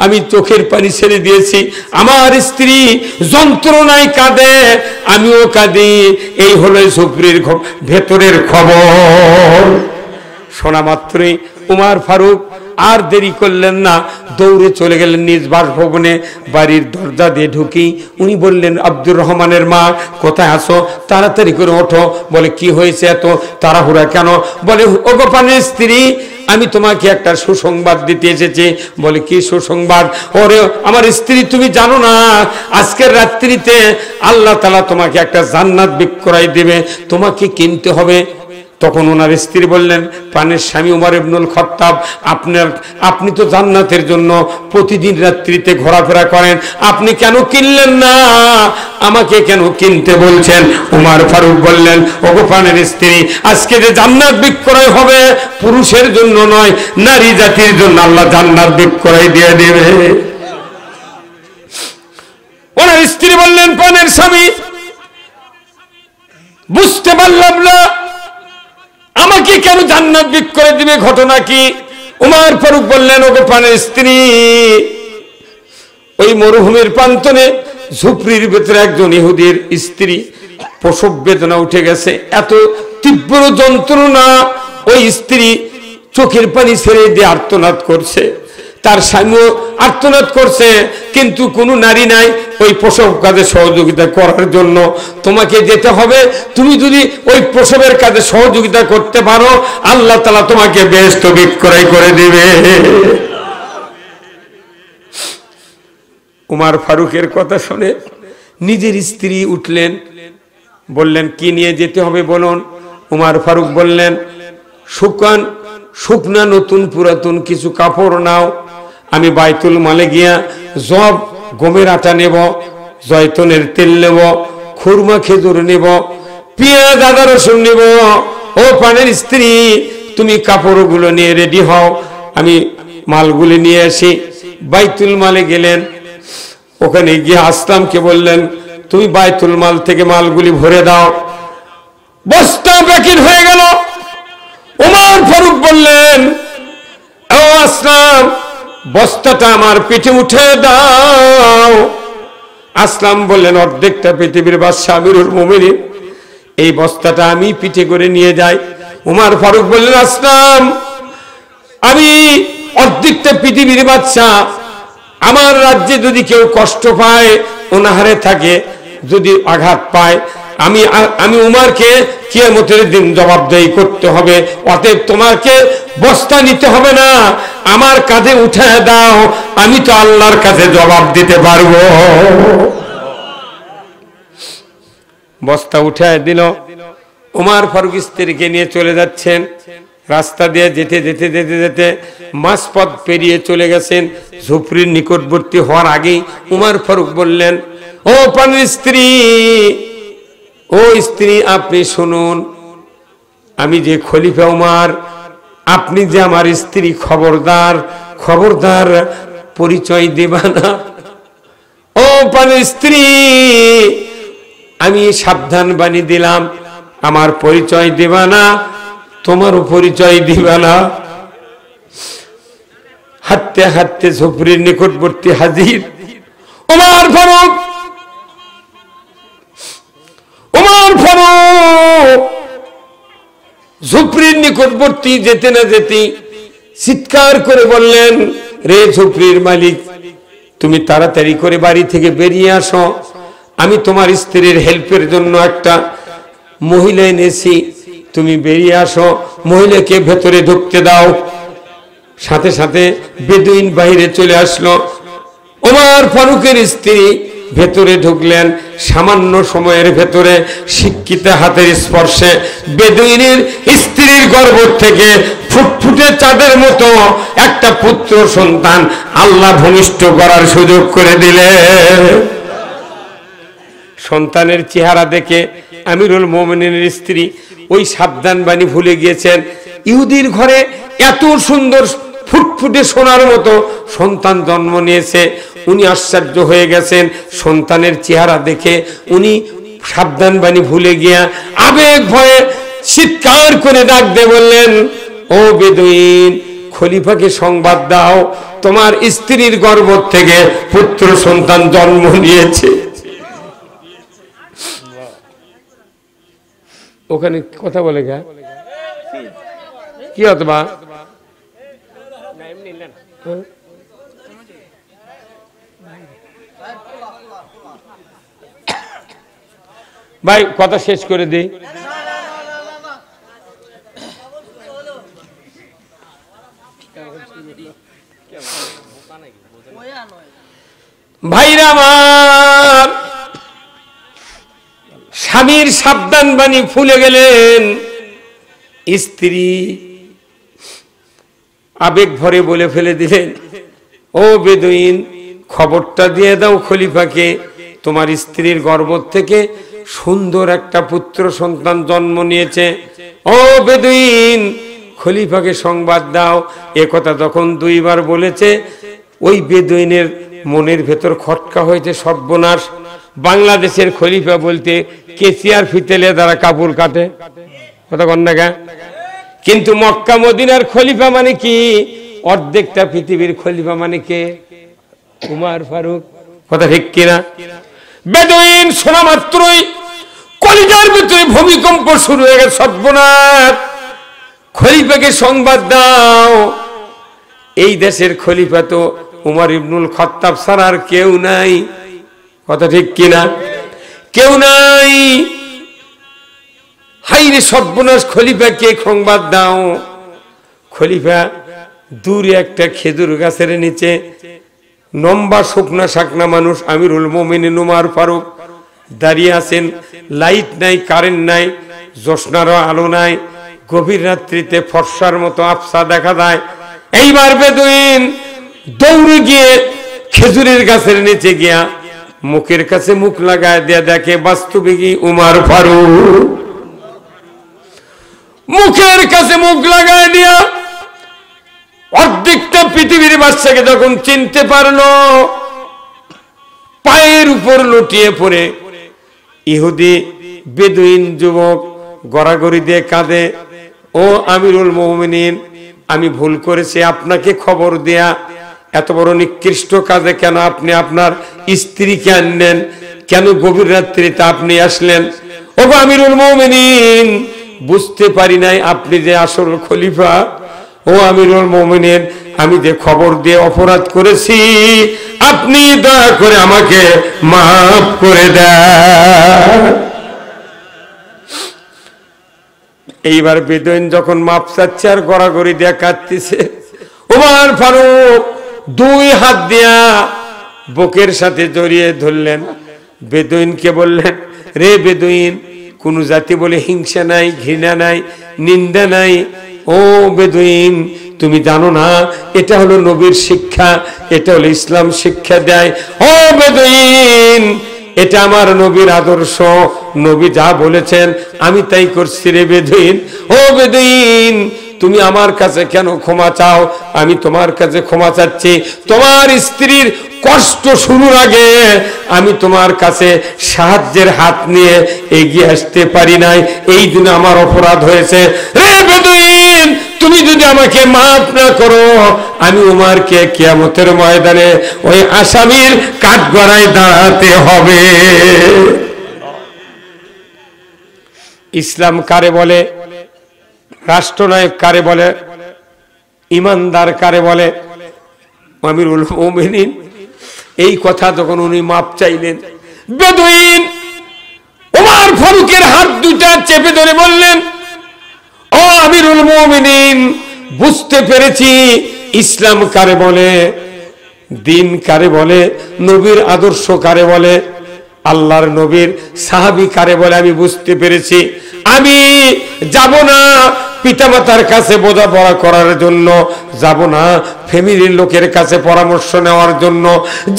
আমি চোখের পানি ছেড়ে দিয়েছি। আমার স্ত্রী যন্ত্রণায় কাঁদে, আমিও কাঁদি। এই হলো ঝুপড়ির ভেতরের খবর। শোনা মাত্রই উমর ফারুক আর দেরি করলেন না, দৌড়ে চলে গেলেন নিজ বাসভবনে। বাড়ির দরজা দিয়ে ঢুকি উনি বললেন, আব্দুর রহমানের মা কোথায় আছো, তাড়াতাড়ি করে ওঠো। বলে কি হয়েছে এত তাড়াহুড়া কেন? বলে ওগো পানের স্ত্রী, আমি তোমাকে একটা সুসংবাদ দিতে এসেছি। বলে কি সুসংবাদ? ওরে আমার স্ত্রী, তুমি জানো না আজকের রাত্রিতে আল্লাহ তাআলা তোমাকে একটা জান্নাত বিক্রয় দেবে, তোমাকে কিনতে হবে। তখন ওনার স্ত্রী বললেন, প্রাণের স্বামী ওমর ইবনুল খাত্তাব, আপনি তো জান্নাতের জন্য প্রতিদিন রাত্রিতে ঘোরাফেরা করেন, আপনি কেন কিনলেন না? আমাকে কেন কিনতে বলছেন? ওমর ফারুক বললেন, ওগো প্রাণের স্ত্রী, আজকে যে জান্নাত বিক্রয় হবে পুরুষের জন্য নয়, নারী জাতির জন্য আল্লাহ জান্নাত বিক্রয় দিয়ে দেবে। ওনার স্ত্রী বললেন, প্রাণের স্বামী, বুঝতে পারলাম না আমাকে কেন জান্নাত বিক্রয় দিবে, ঘটনা কি? ওমর ফারুক বললেন, ওগো প্রাণের স্ত্রী, ওই মরুভূমির প্রান্তরে ঝুপড়ির ভেতরে একজন ইহুদির স্ত্রী প্রসব বেদনা উঠে গেছে, এত তীব্র যন্ত্রণা, ওই স্ত্রী চোখের পানি ছেড়ে দিয়ে আর্তনাদ করছে, তার স্বামীও আর্তনাদ করছে, কিন্তু কোনো নারী নাই ওই প্রসব কাজে সহযোগিতা করার জন্য। তোমাকে যেতে হবে, তুমি যদি ওই প্রসবের কাজে সহযোগিতা করতে পারো আল্লাহ তাআলা তোমাকে বেহেশত বিক্রয় করে দিবে। ওমর ফারুকের কথা শুনে নিজের স্ত্রী উঠলেন, বললেন কি নিয়ে যেতে হবে বলুন। ওমর ফারুক বললেন, শুকনা নতুন পুরাতন কিছু কাপড় নাও, আমি বাইতুল মালে গিয়া জব গমের আটা নেব, জয়তুনের তেল নেব, খুরমা খেজুর নেব, পেঁয়াজ আদা রসুন নেব। ও প্রাণের স্ত্রী, তুমি কাপড়গুলো নিয়ে রেডি হও, আমি মালগুলি নিয়ে আসি। বাইতুল মালে গেলেন, ওখানে গিয়ে আসলামকে বললেন, তুমি বাইতুল মাল থেকে মালগুলি ভরে দাও। বস্তা প্যাকেট হয়ে গেল। ওমর ফারুক বললেন, ও আসলাম, বস্তাটা আমার পিঠে উঠে দাও। আসলাম বললেন, অর্ধেকটা পৃথিবীর বাদশা আমিরুল মুমিনিন, এই বস্তাটা আমি পিঠে করে নিয়ে যাই। ওমর ফারুক বললেন, আসলাম, আমি অর্ধেকটা পৃথিবীর বাদশা, আমার রাজ্যে যদি কেউ কষ্ট পায়, অনাহারে থাকে, যদি আঘাত পায়, আমি উমরকে কিয়ামতের দিন জবাবদেহি করতে হবে। অতএব তোমাকে বস্তা নিতে হবে না, আমার কাঁধে উঠায় দাও, আমি তো আল্লাহর কাছে জবাব দিতে পারবো। বস্তা উঠায় দিল। ওমর ফারুক স্ত্রীকে নিয়ে চলে যাচ্ছেন, রাস্তা দিয়ে যেতে যেতে যেতে যেতে মাঝপথ পেরিয়ে চলে গেছেন। ঝুপড়ির নিকটবর্তী হওয়ার আগেই ওমর ফারুক বললেন, ও প্রাণের স্ত্রী, ও স্ত্রী, আপনি শুনুন, আমি যে খলিফা উমর, আপনি যে আমার স্ত্রী, খবরদার খবরদার পরিচয় দেবা না। ও প্রাণের স্ত্রী, আমি সাবধান বাণী দিলাম, আমার পরিচয় দেবা না, তোমারও পরিচয় দিবা না। হাঁটতে হাঁটতে ঝুপড়ির নিকটবর্তী হাজির ওমর ফারুক। ওমর ফারুক ঝুপড়ির নিকটবর্তী যেতে না যেতে চিৎকার করে বললেন, রে ঝুপড়ির মালিক, তুমি তাড়াতাড়ি করে বাড়ি থেকে বেরিয়ে আসো, আমি তোমার স্ত্রীর হেল্পের জন্য একটা মহিলা এনেছি, তুমি বেরিয়ে আসো, মহিলাকে ভেতরে ঢুকতে দাও। সাথে সাথে বেদুইন বাইরে চলে আসলো। ওমর ফারুকের স্ত্রী ভেতরে ঢুকলেন। সামান্য সময়ের ভেতরে শিক্ষিত হাতের স্পর্শে বেদুইনের স্ত্রীর গর্ভ থেকে ফুটফুটে চাঁদের মতো একটা পুত্র সন্তান আল্লাহ ভূমিষ্ঠ করার সুযোগ করে দিলেন। সন্তানের চেহারা দেখে আমিরুল মুমিনিনের স্ত্রী ওই সাবধান বাণী ভুলে গিয়েছেন। ইহুদির ঘরে এত সুন্দর ফুটফুটে সোনার মতো সন্তান জন্ম নিয়েছে, উনি আশ্চর্য হয়ে গেছেন। সন্তানের চেহারা দেখে উনি সাবধান বাণী ভুলে গিয়া আবেগ ভয়ে চিৎকার করে ডাক দিয়ে বললেন, ও বেদুইন, খলিফাকে সংবাদ দাও, তোমার স্ত্রীর গর্ভ থেকে পুত্র সন্তান জন্ম নিয়েছে। ওখানে কথা বলে গা কি অথবা ভাই কথা শেষ করে দিই। ভাইরা আমার, স্বামীর সাবধান বাণী ভুলে গেলেন, স্ত্রী আবেগ ভরে বলে ফেলে দিলেন, ও বেদুইন, খবরটা দিয়ে দাও খলিফাকে, তোমার স্ত্রীর গর্ভ থেকে সুন্দর একটা পুত্র সন্তান জন্ম নিয়েছে। ও বেদুইন, খলিফাকে সংবাদ দাও। এ কথা তখন দুইবার বলেছে, ওই বেদুইনের মনের ভেতর খটকা হয়েছে, সর্বনাশ, বাংলাদেশের খলিফা বলতে কেসিয়ার ফিতেলে দ্বারা কাপড় কাটে, কথা কন না গা? কিন্তু মক্কা মদিনার খলিফা মানে কি? অর্ধেকটা পৃথিবীর খলিফা মানে কে? উমর ফারুক, কথা ঠিক কিনা? বেদুইন শোনা মাত্রই কলিজার ভিতরে ভূমিকম্প শুরু হয়ে গেছে, সর্বনাশ, খলিফাকে সংবাদ দাও। এই দেশের খলিফা তো উমর ইবনুল খাত্তাব ছাড়া আর কেউ নাই, কথা ঠিক কিনা? কেউ নাই। হাইরে সর্বনাশ, খলিফাকে সংবাদ দাও। খলিফা দূরে একটা খেজুর গাছের নিচে, লম্বা শুকনা শাকনা মানুষ, আমিরুল মুমিনিন উমর ফারুক দাঁড়িয়ে আছেন। লাইট নাই, কারেন্ট নাই, জ্যোৎস্নারও আলো নাই, গভীর রাত্রিতে ফর্সার মতো আফসা দেখা যায়। এইবার বেদুইন দৌড়ে গিয়ে খেজুরের গাছের নিচে গিয়া মুখের কাছে মুখ লাগায় দিয়ে দেখে বাস্তবিকই উমর ফারুক। মুখের কাছে মুখ লাগায় দিয়া অর্ধেকটা পৃথিবীর বাদশাকে যখন চিনতে পারলো, পায়ের উপর লুটিয়ে পড়ে ইহুদি বেদুইন যুবক গড়াগড়ি দিয়ে কাঁদে, ও আমিরুল মুমিনিন, আমি ভুল করেছি আপনাকে খবর দেয়া, এত বড় নিকৃষ্ট কাজে কেন আপনি আপনার স্ত্রীকে আনলেন, কেন গভীর রাত্রিতে আপনি আসলেন? ও আমিরুল মুমিনিন, বুঝতে পারি নাই আপনি যে আসল খলিফা। ও আমিরুল মুমিনিন, আমি যে খবর দিয়ে অপরাধ করেছি, আপনি দয়া করে আমাকে মাফ করে দেন। এইবার বেদুইন যখন মাপ চাচ্ছে আর গড়াগড়ি দিয়া কাঁদতেছে, উমর ফারুক দুই হাত দিয়া বুকের সাথে জড়িয়ে ধরলেন, বেদুইনকে বললেন, রে বেদুইন, কোন জাতি বলে হিংসা নাই, ঘৃণা নাই, নিন্দা নাই। ও বেদুইন, তুমি জানো না এটা হলো নবীর শিক্ষা, এটা হলো ইসলাম শিক্ষা দেয়। ও বেদুইন, এটা আমার নবীর আদর্শ, নবী যা বলেছেন আমি তাই করছি রে বেদুইন। ও বেদুইন, তুমি আমার কাছে কেন ক্ষমা চাও? আমি তোমার কাছে ক্ষমা চাচ্ছি। তোমার স্ত্রীর কষ্ট শুরুর আগে আমি তোমার কাছে সাহায্যের হাত নিয়ে এগিয়ে আসতে পারি নাই, এই দিন আমার অপরাধ হয়েছে। রে বেদুইন, তুমি যদি আমাকে মাফ না করো, আমি উমরকে কিয়ামতের ময়দানে ওই আসামির কাঠগড়ায় দাঁড়াতে হবে। ইসলাম কারে বলে? রাষ্ট্রনায়ক কারে বলে? ইমানদার কারে বলে? আমিরুল মুমিনিন। এই কথা যখন উনি মাপ চাইলেন, বেদুইন উমর ফারুকের হাত দুটা চেপে ধরে বললেন, ও আমিরুল মুমিনিন, বুঝতে পেরেছি ইসলাম কারে বলে, দিন কারে বলে, নবীর আদর্শ কারে বলে, আল্লাহর নবীর সাহাবী কারে বলে আমি বুঝতে পেরেছি। আমি যাব না পিতামাতার কাছে বোঝাপড়া করার জন্য, যাব না ফ্যামিলির লোকের কাছে পরামর্শ নেওয়ার জন্য,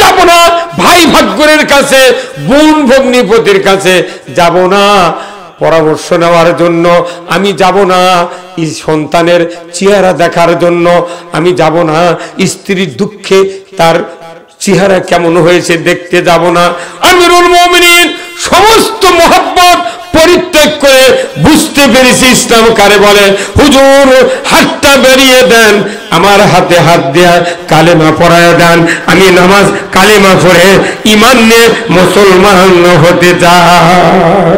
যাব না ভাই ভাগ্যের কাছে, বোন ভগ্নিপতির কাছে যাব না পরামর্শ নেওয়ার জন্য, আমি যাব না এই সন্তানের চেহারা দেখার জন্য, আমি যাব না স্ত্রীর দুঃখে তার চেহারা কেমন হয়েছে দেখতে যাব না। আমিরুল মুমিনিন সমস্ত মহব্বত পরিত্যাগ করে বুঝতে পেরেছি ইসলাম কারে বলে। হুজুর হাতটা বেরিয়ে দেন, আমার হাতে হাত দেয়া কালেমা পড়ায় দেন, আমি নামাজ কালেমা পড়ে ঈমান নিয়ে মুসলমান হতে চাই।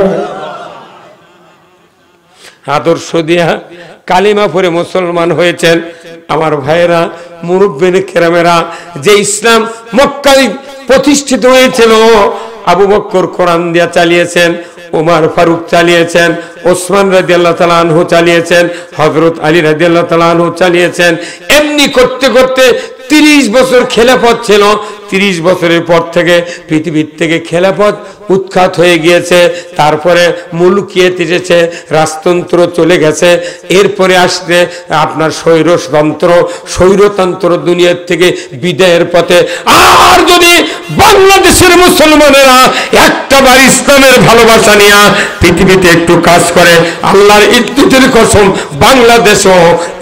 আদর্শ দিয়া কালিমা পড়ে মুসলমান হয়েছেন আমার ভাইয়েরা, মুরব্বিনে কেরামেরা। যে ইসলাম মক্কায় প্রতিষ্ঠিত হয়েছিল, আবু বকর কোরআন দিয়া চালিয়েছেন, ওমর ফারুক চালিয়েছেন, ওসমান রাদিয়াল্লাহু তাআলা আনহু চালিয়েছেন, হযরত আলী রাদিয়াল্লাহু তাআলা আনহু চালিয়েছেন। এমনি করতে করতে 30 বছর খেলাফত ছিল। 30 বছরের পর থেকে পৃথিবীর থেকে খেলাফত উৎখাত হয়ে গিয়েছে। তারপরে মুলকিয়ত এসেছে, রাজতন্ত্র চলে গেছে। এরপরে আসছে আপনার স্বৈরতন্ত্র দুনিয়ার থেকে বিদায়ের পথে। আর যদি বাংলাদেশের মুসলমানেরা একটাবার ইসলামের ভালোবাসা নিয়ে পৃথিবীতে একটু কাজ করে, আল্লাহর ইজ্জতের কসম বাংলাদেশও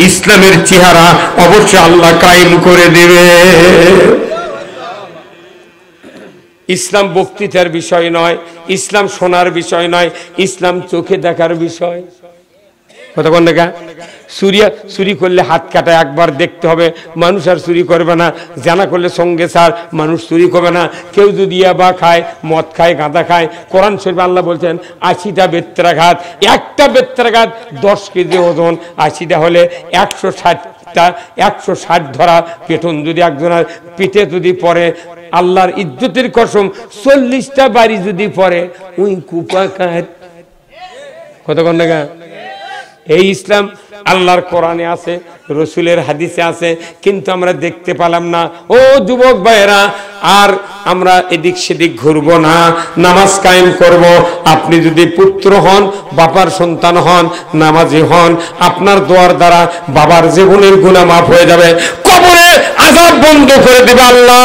ইসলামের চেহারা অবশ্যই আল্লাহ কায়েম করে দেবে। ইসলাম বক্তৃতার বিষয় নয়, ইসলাম শোনার বিষয় নয়, ইসলাম চোখে দেখার বিষয়। কতক্ষণ দেখা চুরি করলে হাত কাটা একবার দেখতে হবে, মানুষ আর চুরি করবে না। জানা করলে সঙ্গে স্যার মানুষ চুরি করবে না। কেউ যদি ইয়াবা খায়, মদ খায়, গাঁদা খায়, কোরআন শরীফে আল্লাহ বলছেন 80টা বেত্রাঘাত, একটা বেত্রাঘাত 10 কেজি ওজন, 80টা হলে 160 ধরা পেটন যদি একজনের পিঠে যদি পড়ে, আল্লাহর ইজ্জতের কসম 40টা বাড়ি যদি পড়ে ওই কুপাকার। কতক্ষণ দেখা এই ইসলাম আল্লাহর কোরআনে আছে, রসুলের হাদিসে আছে, কিন্তু আমরা দেখতে পেলাম না। ও যুবক ভাইয়েরা, আর আমরা এদিক সেদিক ঘুরবো না, নামাজ কায়েম করব। আপনি যদি পুত্র হন, বাবার সন্তান হন, নামাজি হন, আপনার দোয়ার দ্বারা বাবার জীবনের গুনাহ মাফ হয়ে যাবে। কবরে আযাব বন্ধ করে দিবে আল্লাহ।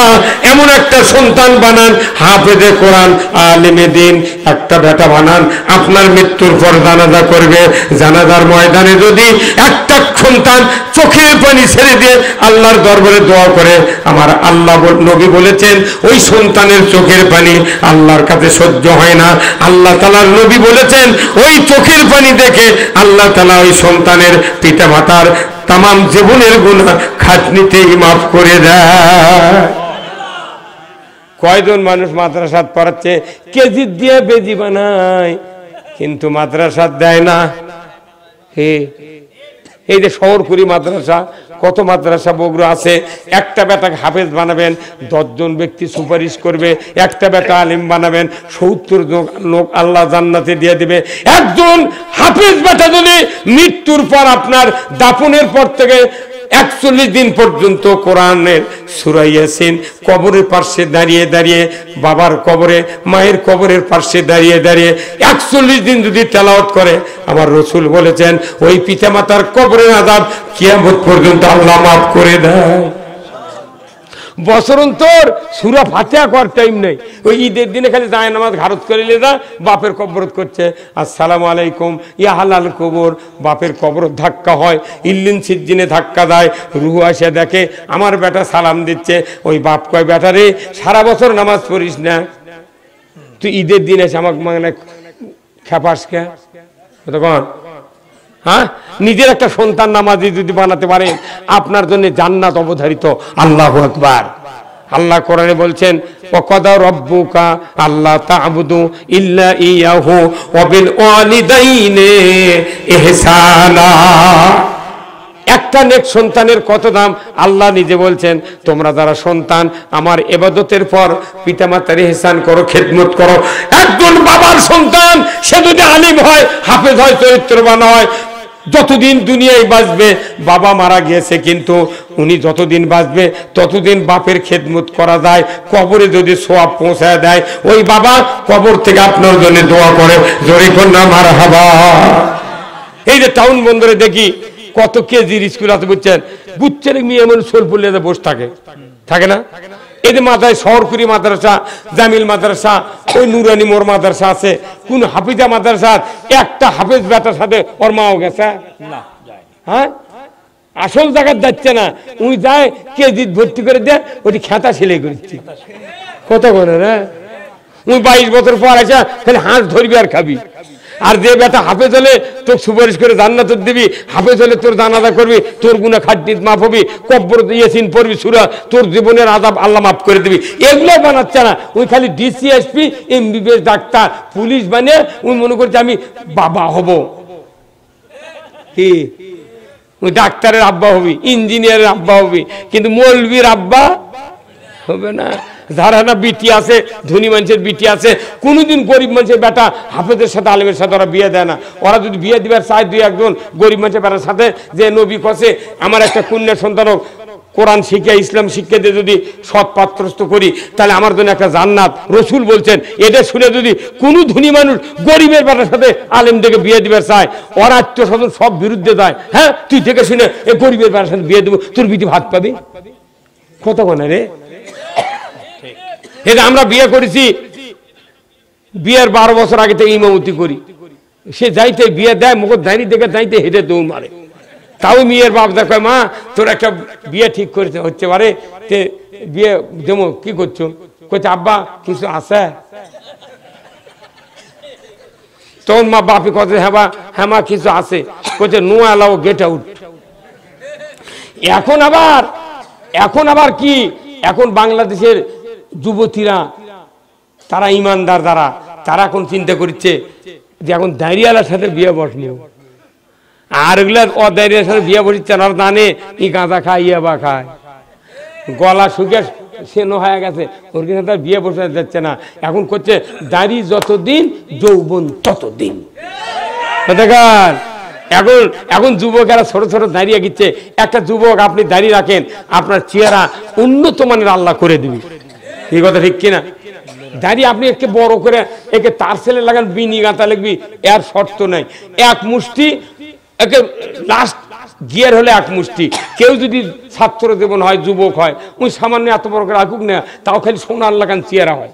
এমন একটা সন্তান বানান, হাফেজে কোরআন, আলেমে দ্বীন, একটা বেটা বানান, আপনার মৃত্যুর পর জানাজা করবে। জানাজার ময়দানে যদি একটা সন্তান চোখের পানি ছেড়ে দিয়ে আল্লাহর দরবারে দোয়া করে, আমার আল্লাহ নবী বলেছেন ওই সন্তানের চোখের পানি আল্লাহর কাছে সহ্য হয় না। আল্লাহ তাআলার নবী বলেছেন ওই চোখের পানি দেখে আল্লাহ তাআলা ওই সন্তানের পিতা মাতার তামাম জীবনের গুনাহ খাটনিতেই মাফ করে দেয়। কয়জন মানুষ মাদ্রাসাত পড়াচ্ছে, কেজি দিয়ে বেজি বানায়, কিন্তু মাদ্রাসাত দেয় না। এই যে শহরকুড়ি মাদ্রাসা, কত মাদ্রাসা বগুড়া আছে। একটা বেটাকে হাফেজ বানাবেন, 10 জন ব্যক্তি সুপারিশ করবে। একটা বেটা আলিম বানাবেন, 70 লোক আল্লাহ জান্নাতে দিয়ে দিবে। একজন হাফেজ বেটা যদি মৃত্যুর পর আপনার দাফনের পর থেকে 41 দিন পর্যন্ত কোরআনের সূরা ইয়াসিন কবরের পাশে দাঁড়িয়ে দাঁড়িয়ে, বাবার কবরে মায়ের কবরের পাশে দাঁড়িয়ে দাঁড়িয়ে 41 দিন যদি তেলাওয়াত করে, আমার রাসূল বলেছেন ওই পিতামাতার কবরের আযাব কিয়ামত পর্যন্ত আল্লাহ মাফ করে দেয়। বছরন্তর সূরা ফাতিহা করার টাইম নেই। ওই ঈদের দিনে খালি যায় নামাজ ঘারত করে যা বাপের কবরত করছে, আসসালামু আলাইকুম ইয়া হালাল কবর। বাপের কবরত ধাক্কা হয়, ইল্লিন সিজ্জিনে ধাক্কা দেয়, রুহু আসে দেখে আমার বেটা সালাম দিচ্ছে। ওই বাপ কয়, বেটা রে সারা বছর নামাজ পড়িস না, তুই ঈদের দিন এসে আমাকে মানে খেপাস কে? কতক্ষণ হ্যাঁ, নিজের একটা সন্তান নামাজি যদি বানাতে পারেন, আপনার জন্য জান্নাত অবধারিত। আল্লাহু আকবার। আল্লাহ কোরআনে বলছেন ওয়াকাদা রাব্বুকা আল্লা তা'বুদু ইল্লা ইয়াহু ওয়া বিল ওয়ালিদাইনি ইহসানা। একটা নেক সন্তানের কত দাম আল্লাহ নিজে বলছেন, তোমরা যারা সন্তান আমার ইবাদতের পর পিতামাতার ইহসান করো, খেদমত করো। একজন বাবার সন্তান সে যদি আলিম হয়, হাফেজ হয়, চরিত্রবান হয়, যতদিন দুনিয়ায় বাঁচবে, বাবা মারা গিয়েছে কিন্তু উনি যতদিন বাঁচবে ততদিন বাপের খেদমত করা যায়। কবরে যদি সওয়াব পৌঁছায় দেয়, ওই বাবা কবর থেকে আপনার জন্য দোয়া করে, জোরে কন্যা মারহাবা। এই যে টাউন বন্দরে দেখি কত কেজির স্কুল আছে, বুঝছেন মেয়ে মানুষ সোল পড়লে বসে থাকে না। এই যে মাথায় শহরকুড়ি মাদ্রাসা, জামিল মাদ্রাসা, ওই নুরানি মোর মাদ্রাসা আছে, কোন হাফিজা মাদ্রাসা একটা হাফেজ বেটার সাথে ওর মাও গেছে না, হ্যাঁ আসল জায়গায় যাচ্ছে না, উনি যায় কেজি ভর্তি করে দেয়, ওটি খেতা সেলাই করছি। কত করে রে, উনি 22 বছর পর আসা খালি হাঁস ধরবি আর খাবি। আর যে বেটা হাফেজ হলে তোর সুপারিশ করে জান্নাত দিবি, হাফেজ হলে তোর জানাজা করবি, তোর গুনাহ খাটনিত মাফ হবি, কবর ইয়াসিন পড়বি সূরা, তোর জীবনের আযাব আল্লাহ মাফ করে দিবি। এগুলো বানাচ্ছে না, ওই খালি ডিসিএসপি, এমবিবিএস ডাক্তার, পুলিশ বানিয়ে উনি মনে করছে আমি বাবা হব। কি ওই ডাক্তারের আব্বা হবি, ইঞ্জিনিয়ারের আব্বা হবি, কিন্তু মৌলবীর আব্বা হবে না। যারা না বিটি আছে, ধনী মানুষের বিটি আছে, কোনোদিন গরিব মানুষের বেটা হাফেজের সাথে আলেমের সাথে ওরা বিয়ে দেয় না। ওরা যদি বিয়ে দিবার চায় দুই একজন গরিব মানুষের বেটার সাথে, যে নবী কছে আমার একটা কন্যা সন্তান হোক, কোরআন শিক্ষা ইসলাম শিক্ষা দিয়ে যদি সৎ পাত্রস্থ করি তাহলে আমার জন্য একটা জান্নাত, রসুল বলছেন। এটা শুনে যদি কোনো ধনী মানুষ গরিবের বেটার সাথে আলেম থেকে বিয়ে দিবার চায়, ওর আত্মীয় স্বজন সব বিরুদ্ধে যায়। হ্যাঁ, তুই থেকে শুনে এই গরিবের বেটার সাথে বিয়ে দেবো, তোর বিটি ভাত পাবি কত কোনে রে। এটা আমরা বিয়ে করেছি, বিয়ের 12 বছর আগে থেকে ইমামতি করি। সে যাইতে বিয়ে দেয়, মুখ দাঁড়িয়ে দেখে যাইতে হেঁটে দৌড় মারে। তাও মেয়ের বাপ দেখে, মা তোর একটা বিয়ে ঠিক করতে হচ্ছে পারে, তে বিয়ে দেবো, কি করছো? কইছে আব্বা কিছু আছে। তখন মা বাপি কথা, হ্যাঁ মা কিছু আছে। কইছে নো অ্যালাউ, গেট আউট। এখন আবার কি, এখন বাংলাদেশের যুবতীরা তারা ইমানদার, তারা এখন চিন্তা করছে যে এখন দাঁড়িয়ালার সাথে বিয়ে বসলো। আর ওগুলা অদাইরের সাথে বিয়ে বসিচ্ছে না, জানে ই গাঁজা খায়, ইয়াবা খায়, গলা শুকে সেনো হয়ে গেছে, ওর কিন্তু তার বিয়ে বসে যাচ্ছে না। এখন করছে দাড়ি যতদিন যৌবন ততদিন। দেখেন এখন যুবকেরা ছোট ছোট দাঁড়িয়ে গিচ্ছে। একটা যুবক আপনি দাঁড়িয়ে রাখেন, আপনার চেহারা উন্নত মানের আল্লাহ করে দিবি। এই কথা ঠিক কিনা? দাঁড়িয়ে আপনি একে বড় করে একে তার ছেলে লাগান, বিনি গাঁথা লিখবি, এর শর্ত নাই। এক মুষ্টি একে লাস্ট গিয়ার হলে এক মুষ্টি। কেউ যদি ছাত্র জীবন হয়, যুবক হয়, ওই সামান্য এত বড় করে রাখুক না, তাও খালি সোনার লাগান চেহারা হয়।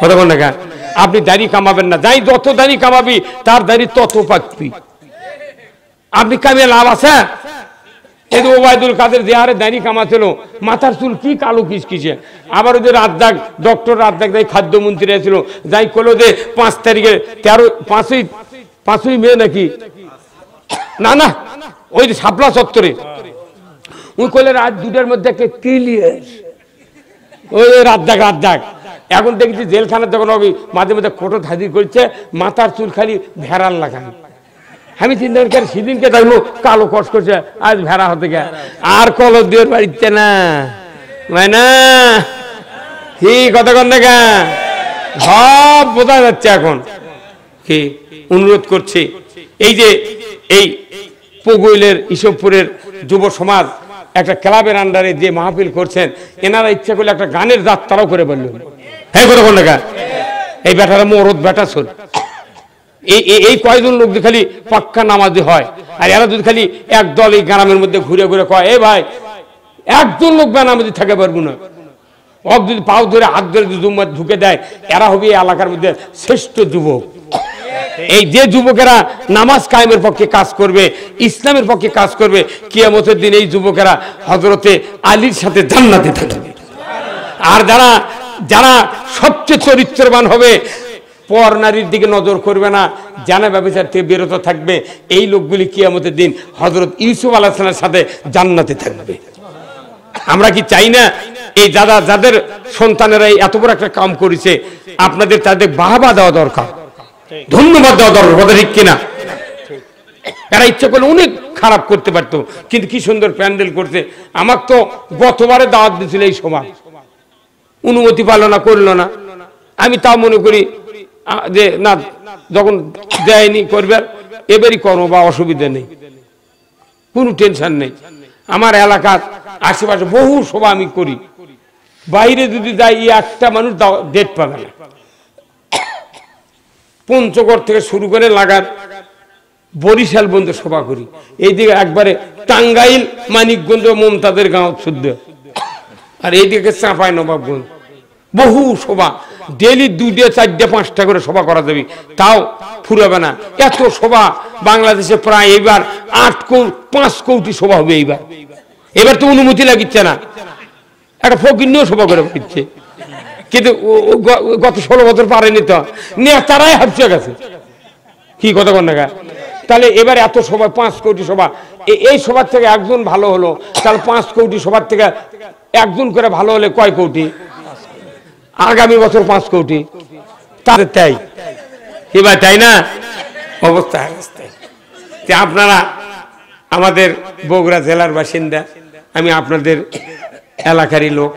কথা বল না, আপনি দাড়ি কামাবেন না, যাই যত দাড়ি কামাবি তার দাড়ি তত পাকবি। আপনি কামিয়ে লাভ আছে? এই যে ওবায়দুল কাদের দেহারে দাড়ি কামাছিল, মাথার চুল কি কালো কিসকিসে। আবার ওই যে রাজ্জাক, ডক্টর রাজ্জাক যাই খাদ্যমন্ত্রী ছিল, যাই করলো যে 5 তারিখে 5ই মে নাকি, না ওই শাপলা চত্বরে ওই কইলে রাত 2টার মধ্যে ক্লিয়ার, ওই রাজ্জাক। এখন দেখছি জেলখানার যখন মাঝে মাঝে কোটো হাজির করছে, মাথার চুল খালি ভেড়ার লাগান। আমি চিন্তা করি সেদিনকে দেখলো কালো কষ করছে, আজ ভেড়া হতে গে আর কলর দিয়ে বাড়িতে না না, ঠিক কথা কন দেখা সব বোঝা যাচ্ছে। এখন কি অনুরোধ করছি, এই পগুইলের ইসবপুরের যুব সমাজ একটা ক্লাবের আন্ডারে যে মাহফিল করছেন, এনারা ইচ্ছা করলে একটা গানের যাত্রাও করে বললেন। হ্যাঁ কথা কোন দেখা, এই বেটারা মরদ বেটা শোন, এই কয়জন লোক খালি পাক্কা নামাজি হয়, আর এরা যদি খালি একদল এই গ্রামের মধ্যে ঘুরে ঘুরে কয়, এ ভাই একজন লোক বেনামাজি থাকে পারবো না, অব যদি পাও ধরে হাত ধরে ঢুকে দেয়, এরা হবে এই এলাকার মধ্যে শ্রেষ্ঠ যুবক। এই যে যুবকেরা নামাজ কায়েমের পক্ষে কাজ করবে, ইসলামের পক্ষে কাজ করবে, কিয়ামতের দিন এই যুবকেরা হযরতে আলীর সাথে জান্নাতে থাকবে। আর যারা সবচেয়ে চরিত্রবান হবে, পর নারীর দিকে নজর করবে না, জানা ব্যবচার থেকে বিরত থাকবে, এই লোকগুলি কিয়ামতের দিন হযরত ইউসুফ আলাইহিস সালামের সাথে জান্নাতে থাকবে। আমরা কি চাই না এই যাদের সন্তানেরা এত বড় একটা কাম করেছে, আপনাদের তাদের বাহবা দেওয়া দরকার, ধন্যবাদ দেওয়া দরকার, কথা ঠিক কিনা? এরা ইচ্ছা করলে অনেক খারাপ করতে পারতো, কিন্তু কি সুন্দর প্যান্ডেল করছে। আমার তো গতবারে দাওয়াত দিয়েছিল এই সমাজ, অনুমতি পালো না, করলো না। আমি তাও মনে করি যে না, যখন দেয়নি করবে, এবারই করো, বা অসুবিধা নেই, কোনো টেনশন নেই। আমার এলাকার আশেপাশে বহু সভা আমি করি, বাইরে যদি যাই একটা মানুষ ডেট পাবে না। পঞ্চগড় থেকে শুরু করে লাগার বরিশাল বন্ধ সভা করি, এইদিকে একবারে টাঙ্গাইল, মানিকগঞ্জ, মমতাদের গাঁও শুদ্ধ, আর এইদিকে চাঁপাই নবাবগঞ্জ, বহু সভা, ডেলি 2টা 4টা 5টা করে সভা করা যাবে, তাও ফুরাবে না। এত সভা বাংলাদেশে প্রায় এইবার 5 কোটি সভা হবে এবার তো অনুমতি লাগিচ্ছে না, একটা ফকির নিয়েও সভা করে দিচ্ছে, কিন্তু গত 16 বছর পারেনি তো, নেতারাই হাঁপছে গেছে। কি কথা কন না? তাহলে এবার এত সভা, 5 কোটি সভা, এই সভার থেকে একজন ভালো হলো, তাহলে 5 কোটি সভার থেকে একজন করে ভালো হলে কয় কোটি? আগামী বছর 5 কোটি। তাদের তাই এবার, তাই না অবস্থা? আপনারা আমাদের বগুড়া জেলার বাসিন্দা, আমি আপনাদের এলাকারই লোক,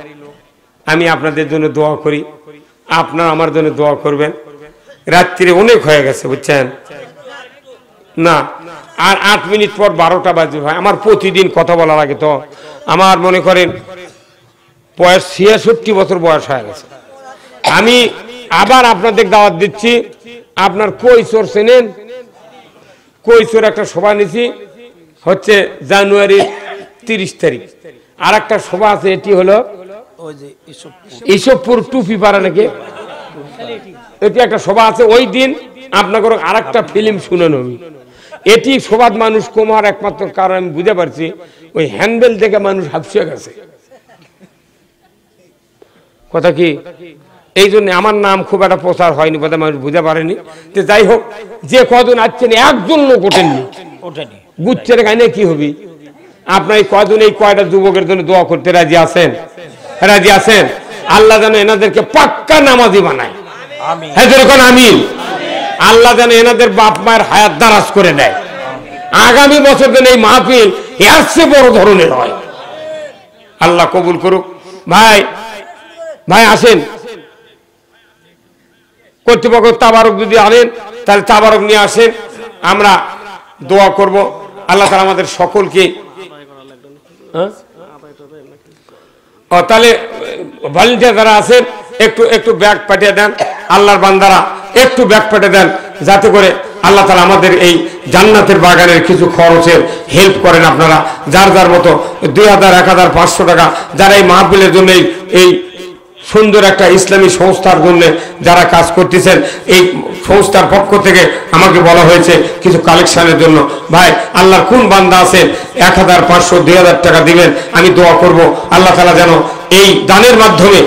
আমি আপনাদের জন্য দোয়া করি, আপনারা আমার জন্য দোয়া করবেন। রাত্রিরে অনেক হয়ে গেছে বুঝছেন না, আর 8 মিনিট পর 12টা বাজে ভাই। আমার প্রতিদিন কথা বলার আগে তো আমার মনে করেন বয়স 66 বছর বয়স হয়ে গেছে। আমি আবার আপনাদের দাওয়াত দিচ্ছি, আপনার কৈশোর চেনেন? কৈশোর একটা সভা নিয়েছি, হচ্ছে জানুয়ারির 30 তারিখ। আর একটা সভা আছে, এটি হলো ইসবপুর টুপি পাড়া নাকি, এটি একটা সভা আছে। ওই দিন আপনাকে আর একটা ফিল্ম শুনে নেব। এটি সবাদ মানুষ কমার একমাত্র কারণ আমি বুঝতে পারছি, ওই হ্যান্ডেল থেকে মানুষ হাফসে গেছে। কথা কি? এই জন্য আমার নাম খুব একটা প্রচার হয়নি, বোধহয় মানুষ বুঝতে পারেনি। তো যাই হোক, যে কজন আসছেন একজন লোক ওঠেননি, গুচ্ছের গাইনে কি হবি? আপনার কজন এই কয়টা যুবকের জন্য দোয়া করতে রাজি আছেন? রাজি আছেন? আল্লাহ যেন এনাদেরকে পাক্কা নামাজি বানায়। হ্যাঁ যেরকম আমিন। আল্লাহ যেন এনাদের বাপ মায়ের হায়াত দারাজ করে দেয়। আগামী বছর যেন এই মাহফিল এর চেয়ে বড় ধরনের হয়। আল্লাহ কবুল করুক। ভাই ভাই আসেন, কর্তৃপক্ষ তাবারক যদি আনেন তাহলে তাবারক নিয়ে আসেন, আমরা দোয়া করব। আল্লাহ তাআলা আমাদের সকলকে, তাহলে ভলেন্টিয়ার যারা আছেন একটু একটু ব্যাগ পাঠিয়ে দেন, আল্লাহর বান্দারা একটু ব্যাগ পাঠিয়ে দেন, যাতে করে আল্লাহ তাআলা আমাদের এই জান্নাতের বাগানের কিছু খরচের হেল্প করেন। আপনারা যার যার মতো 2000, 1500 টাকা, যারা এই মাহফিলের জন্য এই সুন্দর একটা ইসলামী সংস্থার জন্য যারা কাজ করতেছেন, এই সংস্থার পক্ষ থেকে আমাকে বলা হয়েছে কিছু কালেকশনের জন্য। ভাই আল্লাহর কোন বান্দা আছেন 1500, 2000 টাকা দিবেন, আমি দোয়া করব আল্লাহ তাআলা যেন এই দানের মাধ্যমে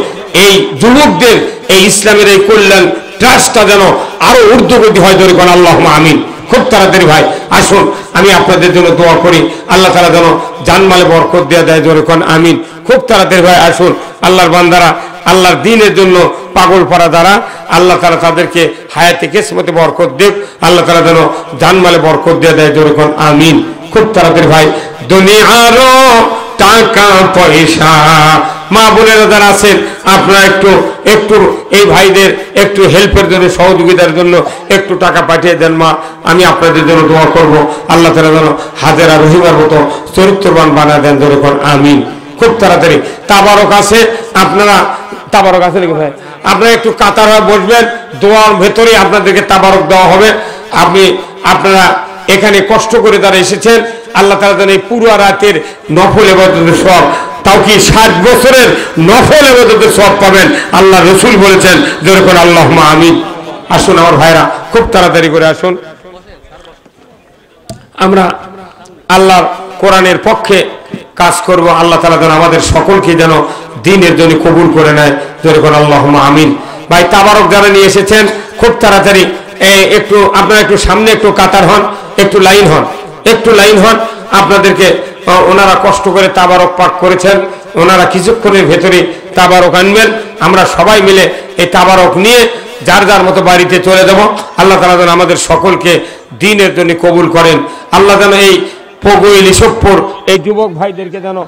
এই যুবকদের এই ইসলামের এই কল্যাণ ট্রাস্টটা যেন আরো ঊর্ধ্বগতি হয়। দরিকন আল্লাহুম্মা আমিন। খুব তাড়াতাড়ি ভাই আসুন, আমি আপনাদের জন্য দোয়া করি, আল্লাহ তাআলা যেন জানমালে বরকত দিয়ে দেয়। দরিকন আমিন। খুব তাড়াতাড়ি ভাই আসুন। আল্লাহর বান্দারা, আল্লাহর দ্বীনের জন্য পাগল পড়া যারা, আল্লাহ তাআলা তাদেরকে হায়াতে কিসমতে বরকত দেব। আল্লাহ তাআলা যেন জানমালে বরকত দিয়ে দেয়। দরিকন আমিন। খুব তাড়াতাড়ি ভাই, দুনিয়ারও টাকা পয়সা, মা বোনেরা যারা আছেন আপনারা একটু একটু এই ভাইদের একটু হেল্পের জন্য, সহযোগিতার জন্য একটু টাকা পাঠিয়ে দেন। মা আমি আপনাদের জন্য দোয়া করব, আল্লাহ তাআলা যেন হাজেরা রহিমার মতো চরিত্রবান বানায় দেন। যখন আমিন। খুব তাড়াতাড়ি তাবারক আছে, আপনারা তাবারক আছে নাকি ভাই? আপনারা একটু কাতার হয়ে বসবেন, দোয়ার ভেতরে আপনাদেরকে তাবারক দেওয়া হবে। আপনারা এখানে কষ্ট করে যারা এসেছেন, আল্লাহ তাআলা যেন এই পুরো রাতের নফল ইবাদতের সওয়াব, তাও কি 60 বছরের নফল ইবাদতের সওয়াব পাবেন। আল্লাহ রাসূল বলেছেন, যেরকম আল্লাহুম্মা আমিন। আসুন আমার ভাইরা, খুব তাড়াতাড়ি করে আসুন। আমরা আল্লাহর কোরআনের পক্ষে কাজ করব। আল্লাহ তাআলা যেন আমাদের সকলকে যেন দ্বীনের জন্য কবুল করে নেয়। যেরকম আল্লাহুম্মা আমিন। ভাই তাবারক যারা নিয়ে এসেছেন খুব তাড়াতাড়ি একটু আপনারা একটু সামনে একটু কাতার হন, একটু লাইন হন, একটু লাইন হন। আপনাদেরকে ওনারা কষ্ট করে তাবারক পাক করেছেন, ওনারা কিছুক্ষণের ভেতরে তাবারক আনবেন। আমরা সবাই মিলে এই তাবারক নিয়ে যার যার মতো বাড়িতে চলে যাব। আল্লাহ তাআলা যেন আমাদের সকলকে দ্বীনের জন্য কবুল করেন। আল্লাহ যেন এই পগৈল ইসবপুর এই যুবক ভাইদেরকে যেন